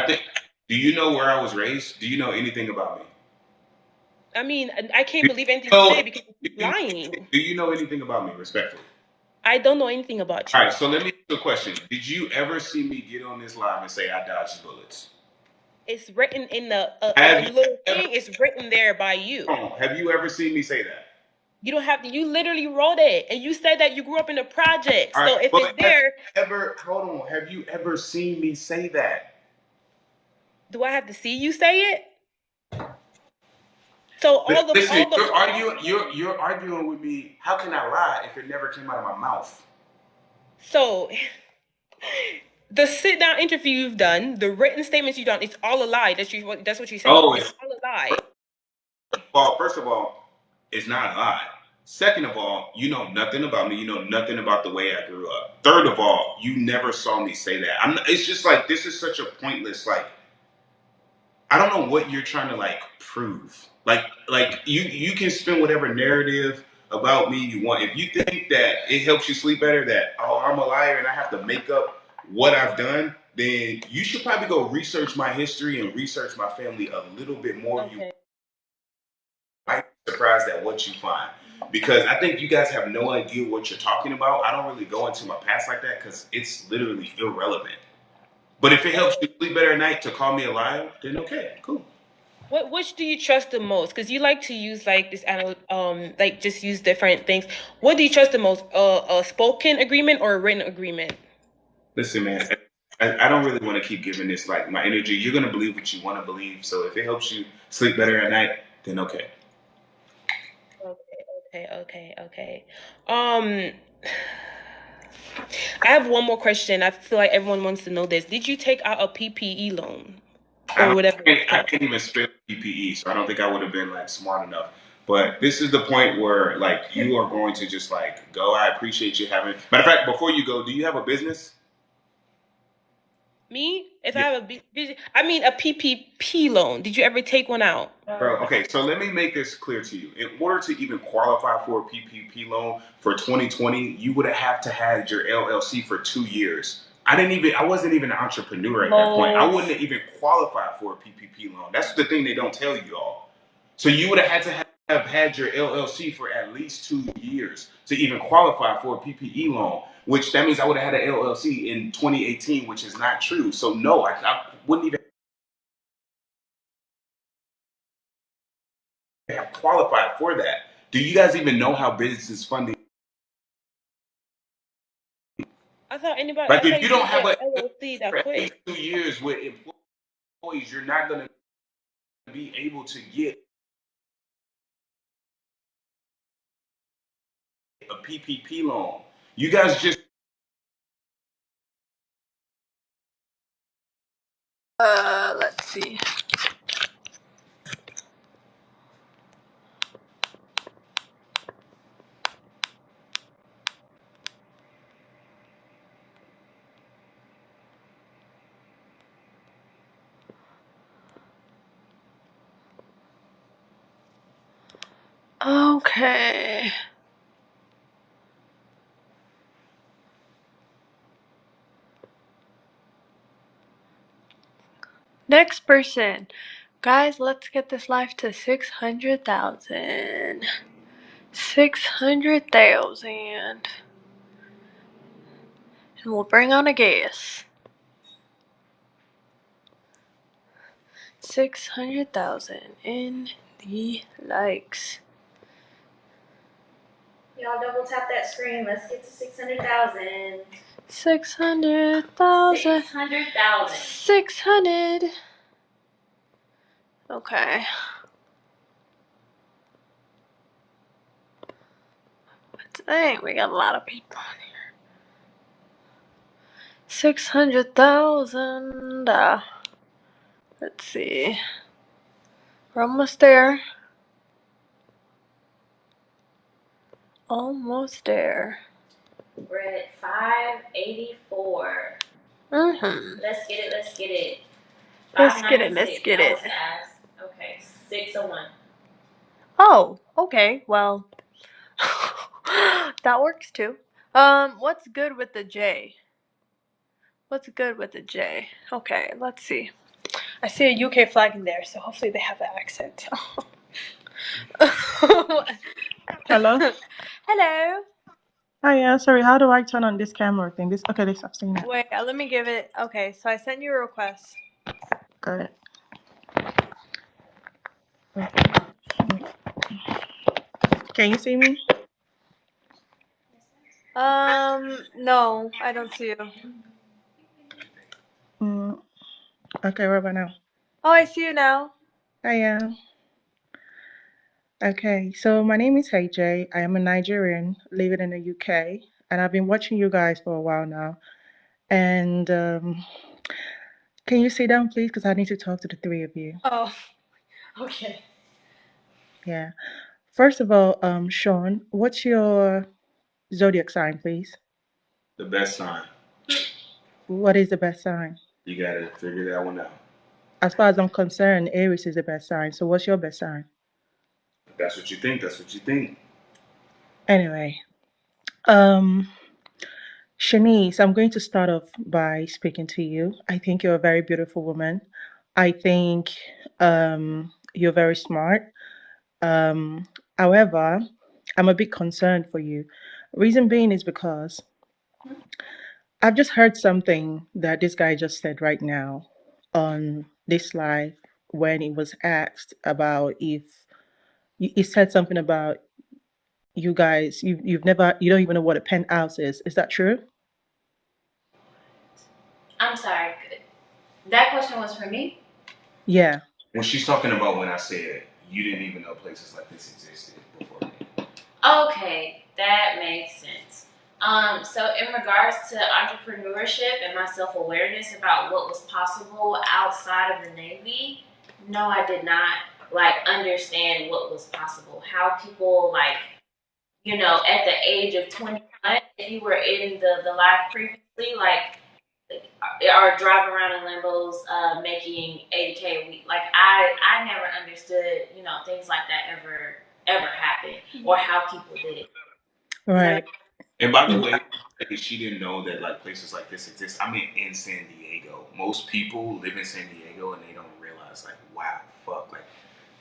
I: think, do you know where I was raised? Do you know anything about me?
K: I mean, I can't
I: Do
K: believe anything you
I: you
K: say
I: know,
K: because you keep lying.
I: do you know anything about me, respectfully?
K: I don't know anything about
I: All
K: you.
I: right, so let me ask you a question. Did you ever see me get on this live and say I dodged bullets?
K: It's written in the
I: Have you
K: little
I: ever,
K: thing. It's written there by you.
I: have you ever seen me say that?
K: You don't have to. You literally wrote it, and you said that you grew up in the project.
I: All
K: So
I: right,
K: if it's
I: but
K: there,
I: hold on, have you ever seen me say that?
K: do I have to see you say it? So
I: Listen,
K: all the
I: you're arguing with me. How can I lie if it never came out of my mouth?
K: so the sit down interview you've done, the written statements you've done, it's all a lie. That's what you're saying.
I: Oh,
K: It's all a lie.
I: well, first of all, it's not a lie. Second of all, you know nothing about me. You know nothing about the way I grew up. Third of all, you never saw me say that. It's just like this is such a pointless. Like I don't know what you're trying to like prove. Like you can spin whatever narrative about me you want. If you think that it helps you sleep better, that oh I'm a liar and I have to make up what I've done, then you should probably go research my history and research my family a little bit more. You
K: Okay.
I: might be surprised at what you find. Because I think you guys have no idea what you're talking about. I don't really go into my past like that because it's literally irrelevant. But if it helps you sleep better at night to call me a liar, then okay, cool.
K: Which do you trust the most? Because you like to use like like just use different things. What do you trust the most? A spoken agreement or a written agreement?
I: Listen, man, I don't really want to keep giving this like my energy. You're gonna believe what you want to believe. So if it helps you sleep better at night, then okay.
K: Okay. Um, I have one more question. I feel like everyone wants to know this. Did you take out a PPE loan or whatever it's
I: I
K: called?
I: can't even spell PPE, so I don't think I would have been like smart enough. But this is the point where like you are going to just like go. I appreciate you having. Matter of fact, before you go, do you have a business?
K: Me, if I
I: Yeah.
K: have a PPP loan. Did you ever take one out?
I: Bro, okay, so let me make this clear to you. In order to even qualify for a PPP loan for 2020, you would have to have your LLC for 2 years. I wasn't even an entrepreneur at that point. I wouldn't have even qualified for a PPP loan. That's the thing they don't tell you all. So you would have had to have had your LLC for at least 2 years to even qualify for a PPE loan, which that means I would have had an LLC in 2018, which is not true. So no, I wouldn't even have qualified for that. Do you guys even know how business funding?
K: I
I: Like,
K: thought
I: if
K: you
I: you don't
K: couldn't
I: have
K: get
I: a
K: LLC that
I: for at least
K: quick.
I: 2 years with employees, you're not going to be able to get a PPP loan. You guys just
C: Let's see. Okay. Next person. Guys, let's get this life to 600,000. 600,000. And we'll bring on a guest. 600,000 in the likes.
H: Y'all double tap that screen. Let's get to 600,000.
C: 600,000.
H: 600,000.
C: 600. Okay. Dang, we got a lot of people on here. 600,000. Let's see. We're almost there. Almost there.
H: We're at 584.
C: Mm-hmm.
H: Let's get it. Let's get it.
C: Let's get it. Let's
H: 596.
C: get
H: That
C: it.
H: was fast. Okay. 601.
C: Oh, okay. Well, that works too. What's good with the J? What's good with the J? Okay, let's see. I see a UK flag in there, so hopefully they have an accent.
G: Hello.
C: Hello.
G: Hi, yeah. Sorry. How do I turn on this camera thing? Okay. This I've seen it.
C: Wait, let me give it. Okay, so I sent you a request.
G: Got it. Can you see me?
C: No, I don't see you.
G: Okay. What about now?
C: Oh, I see you now.
G: Hi, yeah. Okay. So my name is AJ. I am a Nigerian living in the UK, and I've been watching you guys for a while now. And can you sit down, please? Because I need to talk to the three of you.
C: Oh, okay.
G: Yeah. First of all, Sean, what's your zodiac sign, please?
B: The best sign.
G: What is the best sign?
B: You gotta figure that one out.
G: As far as I'm concerned, Aries is the best sign. So what's your best sign?
B: If that's what you think. That's what you think.
G: Anyway, Shanice, I'm going to start off by speaking to you. I think you're a very beautiful woman. I think you're very smart. However, I'm a bit concerned for you. Reason being is because I've just heard something that this guy just said right now on this live when he was asked about if he said something about you guys, you don't even know what a penthouse is. Is that true?
H: I'm sorry. That question was for me?
G: Yeah.
B: When she's talking about when I said you didn't even know places like this existed before.
H: Okay, that makes sense. So in regards to entrepreneurship and my self-awareness about what was possible outside of the Navy, no, I did not understand what was possible. How people at the age of 21, if you were in the life previously, or driving around in Lambos, making 80K a week. I never understood, things like that ever happened or how people did it.
G: Right.
B: And by the way, she didn't know that places like this exist. I mean, in San Diego, most people live in San Diego and they don't realize wow, fuck,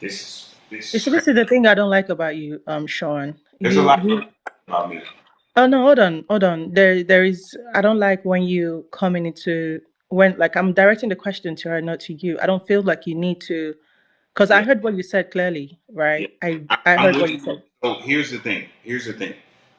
B: this
G: You
B: is
G: see, this is the thing I don't like about you, Sean.
B: there's a lot about me.
G: Oh no, hold on. There is. I don't like when you coming into when I'm directing the question to her, not to you. I don't feel like you need to, because I
B: Yeah,
G: heard what you said clearly,
B: yeah.
G: right? I
B: I'm
G: heard
B: with
G: what you
B: you.
G: said.
B: So here's the thing.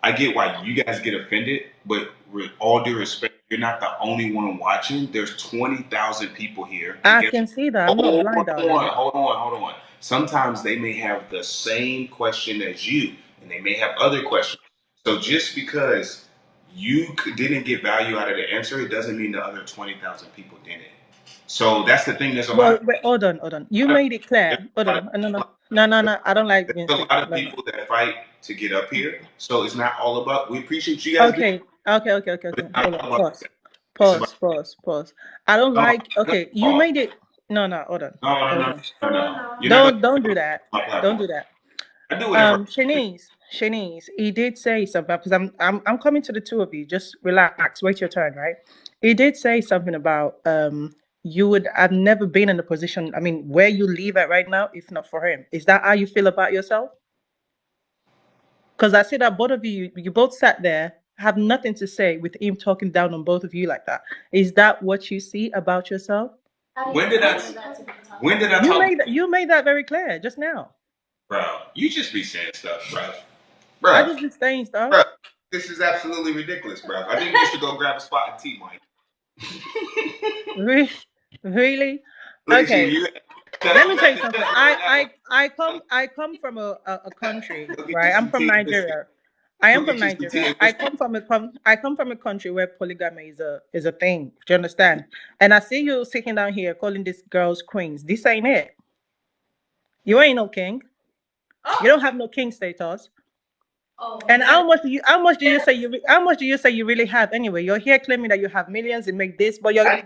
B: I get why you guys get offended, but with all due respect, you're not the only one watching. There's 20,000 people here. And
G: I
B: guess
G: can see that. I'm not blind, darling.
B: hold on. Sometimes they may have the same question as you, and they may have other questions. So just because you didn't get value out of the answer, it doesn't mean the other 20,000 people didn't. So that's the thing. There's a lot
G: Well,
B: of
G: wait, hold on. You made it clear. Hold on. No. I don't like being
B: there's a lot
G: speaking.
B: of
G: No, no.
B: people that fight to get up here. So it's not all about. We appreciate you guys being.
G: Okay.
B: But it's not
G: Hold on.
B: all about
G: Pause.
B: that. It's about
G: Pause. I don't
B: no,
G: like. Okay, you
B: no,
G: made it. No. Hold on.
B: no,
G: Hold
B: no,
G: on.
B: no, no. You're not gonna
G: Don't do that.
B: my
G: Don't
B: platform.
G: do that.
B: I do whatever.
G: Shanice, he did say something because I'm coming to the two of you. Just relax, wait your turn, right? He did say something about
L: you would have never been in a position, I mean, where you live at right now, if not for him. Is that how you feel about yourself? Because I see that both of you both sat there, have nothing to say with him talking down on both of you like that. Is that what you see about yourself?
I: When did I? When did I
L: You
I: talk?
L: made that very clear just now.
I: Bro, you just be saying stuff, bro.
L: I
I: Bro,
L: just be saying stuff.
I: bro, this is absolutely ridiculous, bro. I think you should go grab a spot and tea, Mike.
L: Really?
I: Look
L: Okay.
I: at you.
L: Let me tell you something. I come from a country, right? I'm from Nigeria. I am from Nigeria. I come from a country where polygamy is a thing. Do you understand? And I see you sitting down here calling these girls queens. This ain't it. You ain't no king. You don't have no king status. And how much do you say you really have anyway? You're here claiming that you have millions and make this, but you're
I: I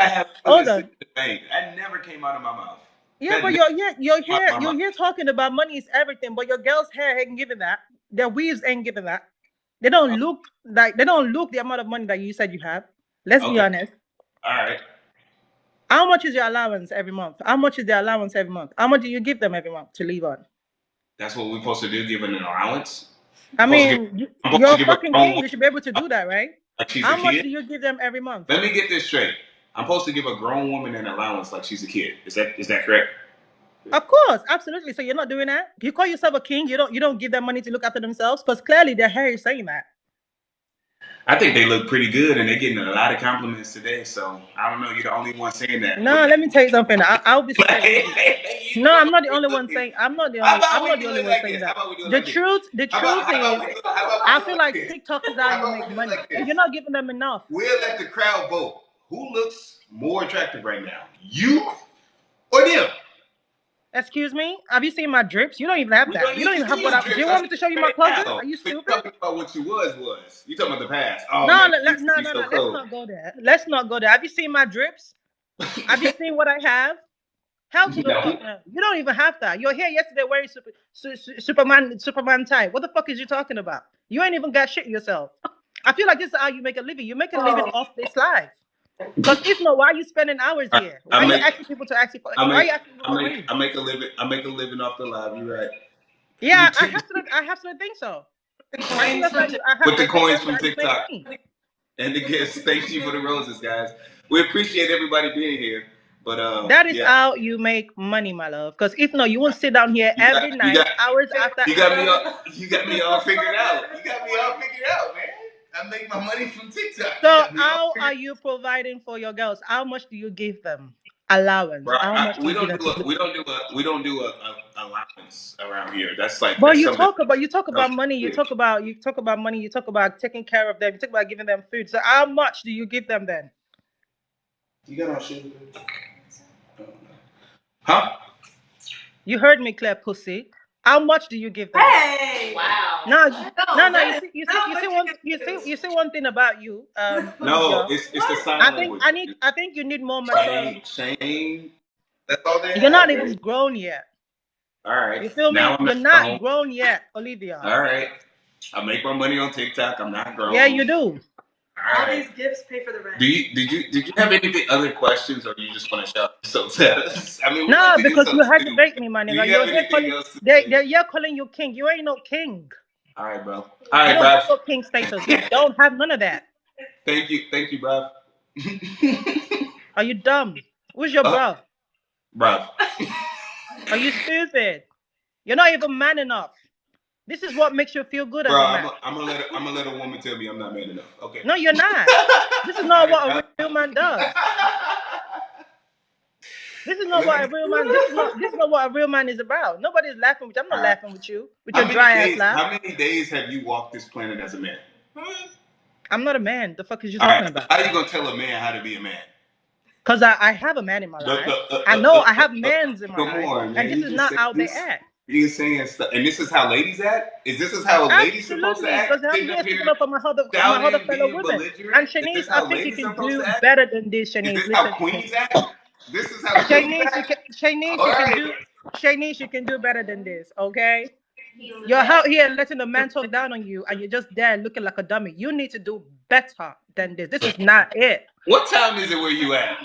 I: have
L: hold on.
I: in the bank. That never came out of my mouth.
L: Yeah, but you're here talking about money is everything, but your girls' hair ain't giving that. Their weaves ain't giving that. They don't look the amount of money that you said you have. Let's be honest.
I: All right.
L: How much is your allowance every month? How much is their allowance every month? How much do you give them every month to live on?
I: That's what we're supposed to do, give an allowance.
L: I mean, you're a fucking king. You should be able to do that, right?
I: Like she's
L: How
I: a
L: much
I: kid?
L: do you give them every month?
I: Let me get this straight. I'm supposed to give a grown woman an allowance like she's a kid. Is that correct?
L: Of course, absolutely. So you're not doing that? You call yourself a king? You don't give them money to look after themselves? Because clearly their hair is saying that.
I: I think they look pretty good, and they're getting a lot of compliments today. So I don't know. You're the only one saying that.
L: No, let me tell you something. I'll be straight with you. No, I'm not the only one saying. I'm not the only one saying that. The truth is, I feel like TikTok is how you make money, and you're not giving them enough.
I: We'll let the crowd vote. Who looks more attractive right now, you or them?
L: Excuse me? Have you seen my drips? You don't even have that. You don't even have what I. Do you want me to show you my closet? Are you stupid?
I: You're talking about what you was. You talking about the past. Oh,
L: no,
I: man,
L: let's not go there. Let's not go there. Have you seen my drips? Have you seen what I have? Hell to the fuck no. You don't even have that. You're here yesterday wearing Superman tie. What the fuck is you talking about? You ain't even got shit yourself. I feel like this is how you make a living. You make a living off this life. Because if not, why are you spending hours here? Why are you asking people to ask you for money?
I: I make a living off the live. You're right.
L: Yeah, I have to think so.
I: With the coins from TikTok. And the gifts. Thank you for the roses, guys. We appreciate everybody being here. But
L: that is how you make money, my love. Because if not, you won't sit down here every night, hours after.
I: You got me all figured out. You got me all figured out, man. I make my money from TikTok.
L: So how are you providing for your girls? How much do you give them? Allowance.
I: Bro,
L: how much
I: we don't do a allowance around here. That's like.
L: But you talk about money. You talk about money. You talk about taking care of them. You talk about giving them food. So how much do you give them then?
I: You got our shoes. Huh?
L: You heard me, Claire Pussy. How much do you give them?
H: Hey! Wow.
L: No. You see one thing about you.
I: No, it's the sign language.
L: I think you need more maturity.
I: Shame. That's all they
L: You're not even grown yet.
I: All right.
L: You feel me? You're not grown yet, Olivia.
I: All right. I make my money on TikTok. I'm not grown.
L: Yeah, you do.
H: All these gifts pay for the rent.
I: Did you have anything other questions, or do you just want to shout yourself at us? I mean,
L: no, because you had to bait me, my nigga. You're calling you king. You ain't no king.
I: All right, bro.
L: You don't have no king status. You don't have none of that.
I: Thank you, bro.
L: Are you dumb? Who's your bro?
I: Bro.
L: Are you stupid? You're not even man enough. This is what makes you feel good as a man.
I: I'm gonna let a woman tell me I'm not man enough. Okay.
L: No, you're not. This is not what a real man does. This is not what a real man. This is not what a real man is about. Nobody's laughing with you. I'm not laughing with you with your dry ass laugh.
I: How many days have you walked this planet as a man?
L: I'm not a man. The fuck is you talking about?
I: How are you gonna tell a man how to be a man?
L: Because I have a man in my life. I know I have mans in my life, and this is not how they act.
I: You're saying stuff, and this is how ladies act. Is this how ladies supposed to act?
L: Because I'm here speaking up for my other fellow women. And Shanice, I think you can do better than this, Shanice.
I: Is this how queens act? This is how
L: Shanice, you can do better than this, okay? You're out here letting the man talk down on you, and you're just there looking like a dummy. You need to do better than this. This is not it.
I: What time is it where you at?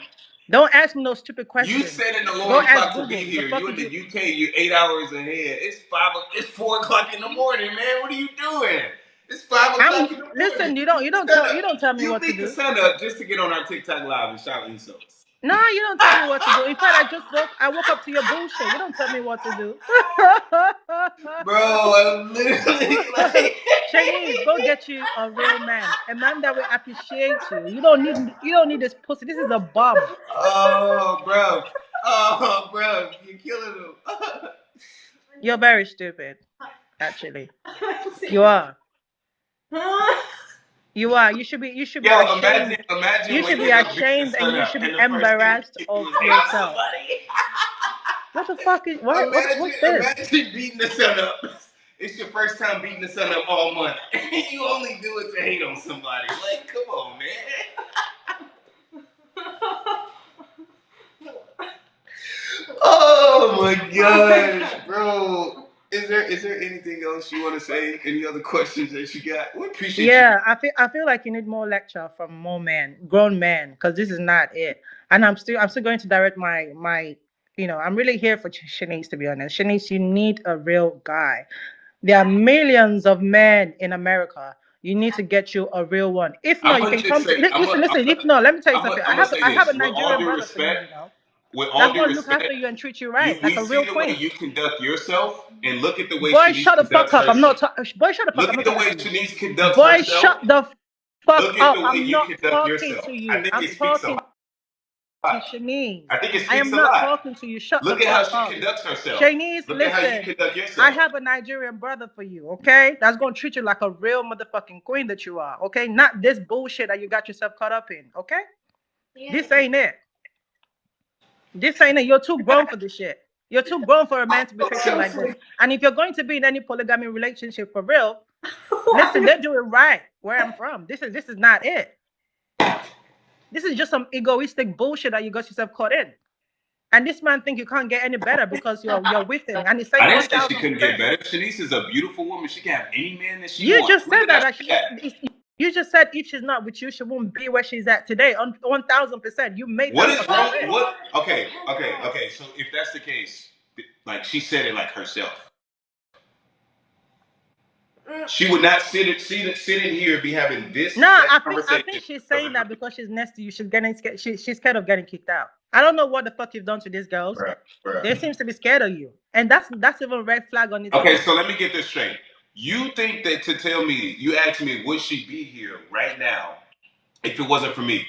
L: Don't ask me no stupid
I: You
L: questions.
I: set an
L: Go
I: alarm
L: ask
I: clock to
L: Google.
I: be
L: The
I: here.
L: fuck
I: You in
L: is
I: the
L: you?
I: UK, you're 8 hours ahead. It's 4 o'clock in the morning, man. What are you doing? It's 5 o'clock in the morning.
L: Listen. You don't tell me
I: You
L: what to
I: beat the
L: do.
I: sun up just to get on our TikTok live and shout insults.
L: No, you don't tell me what to do. In fact, I woke up to your bullshit. You don't tell me what to do.
I: Bro, I'm literally like,
L: Shanice, go get you a real man, a man that will appreciate you. You don't need this pussy. This is a bum.
I: oh, bro, you're killing him.
L: You're very stupid, actually. You are. You are. You should be
I: Yo,
L: ashamed.
I: imagine
L: You should be
I: waking up, beating the
L: ashamed and
I: sun
L: you
I: up,
L: should be
I: and the first thing
L: embarrassed
I: you do
L: of
I: is hate on
L: yourself.
I: somebody.
L: What the fuck is what's this?
I: Imagine beating the sun up. It's your first time beating the sun up all month. You only do it to hate on somebody. Like, come on, man. Oh my gosh, bro. Is there anything else you want to say? Any other questions that you got? We appreciate you.
L: Yeah, I feel like you need more lecture from more men, grown men, because this is not it. And I'm still going to direct my I'm really here for Shanice, to be honest. Shanice, you need a real guy. There are millions of men in America. You need to get you a real one. If
I: I'm
L: not, you
I: gonna
L: can
I: just
L: come to
I: say,
L: listen. If not, let me tell you something.
I: I'm gonna say
L: I have a
I: this with all
L: Nigerian
I: due
L: brother for you,
I: respect.
L: you know.
I: With
L: That's
I: all due
L: gonna look after
I: respect,
L: you and treat you right, like
I: we
L: a
I: see
L: real
I: the way
L: queen.
I: you conduct yourself, and look at the way
L: Boy,
I: Shanice
L: shut the fuck
I: conducts
L: up. I'm not
I: herself.
L: boy, shut the fuck up.
I: Look
L: I'm
I: at
L: not
I: the
L: talking
I: way
L: to you.
I: Shanice conducts
L: Boy,
I: herself.
L: shut the fuck
I: Look at
L: up.
I: the way
L: I'm
I: you
L: not
I: conduct
L: talking
I: yourself.
L: to
I: I
L: you.
I: think
L: I'm
I: it speaks a
L: talking to
I: lot.
L: Shanice.
I: I think it
L: I
I: speaks
L: am
I: a
L: not
I: lot.
L: talking to you. Shut the
I: Look at how
L: fuck
I: she
L: up.
I: conducts herself.
L: Shanice,
I: Look at how you
L: listen.
I: conduct
L: I
I: yourself.
L: have a Nigerian brother for you, okay? That's gonna treat you like a real motherfucking queen that you are, okay? Not this bullshit that you got yourself caught up in, okay?
H: Yeah.
L: This ain't it. This ain't it. You're too grown for this shit. You're too grown for a man to be treating you like this. And if you're going to be in any polygamy relationship for real, listen, they do it right where I'm from. This is not it. This is just some egoistic bullshit that you got yourself caught in. And this man think you can't get any better because you're with him. And he's
I: I
L: saying
I: didn't say she couldn't
L: 1000%.
I: get better. Shanice is a beautiful woman. She can have any man that she
L: You
I: wants.
L: just
I: When
L: said
I: did I
L: that
I: say that?
L: you just said if she's not with you, she won't be where she's at today. On 1000%. You made
I: What
L: that
I: is
L: fucking
I: wrong?
L: shit.
I: What? Okay. So if that's the case, like she said it like herself, she would not sit in here and be having this
L: No,
I: exact
L: I
I: conversation.
L: think she's saying that because she's next to you. She's getting scared. She's scared of getting kicked out. I don't know what the fuck you've done to these girls.
I: Bruh.
L: They seems to be scared of you, and that's even red flag on its
I: Okay,
L: own.
I: so let me get this straight. You think that to tell me, you asked me, would she be here right now if it wasn't for me?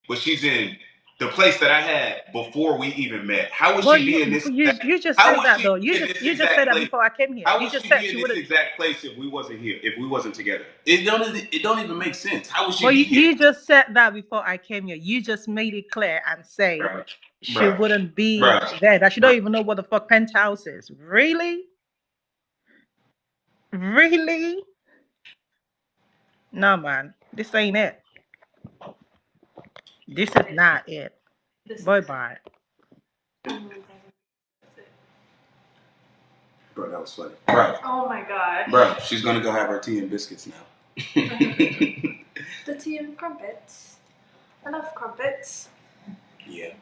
I: But she's in the place that I had before we even met. How would
L: Well,
I: she be in this?
L: you just
I: How
L: said
I: would
L: that
I: she
L: though.
I: be in this
L: You just said
I: exact
L: that
I: place?
L: before I came here.
I: How
L: You
I: would
L: just
I: she
L: said
I: be
L: she
I: in this
L: wouldn't.
I: exact place if we wasn't here? If we wasn't together? It don't even make sense. How would she
L: Well,
I: be here?
L: you just said that before I came here. You just made it clear and say
I: Bruh.
L: she wouldn't be
I: Bruh.
L: there. That she don't even know what the fuck penthouse is. Really? Really? No, man. This ain't it. This is not it. Bye bye.
I: Bro, that was funny. Bro.
C: Oh my god.
I: Bro, she's gonna go have her tea and biscuits now.
C: The tea and crumpets. I love crumpets.
I: Yeah.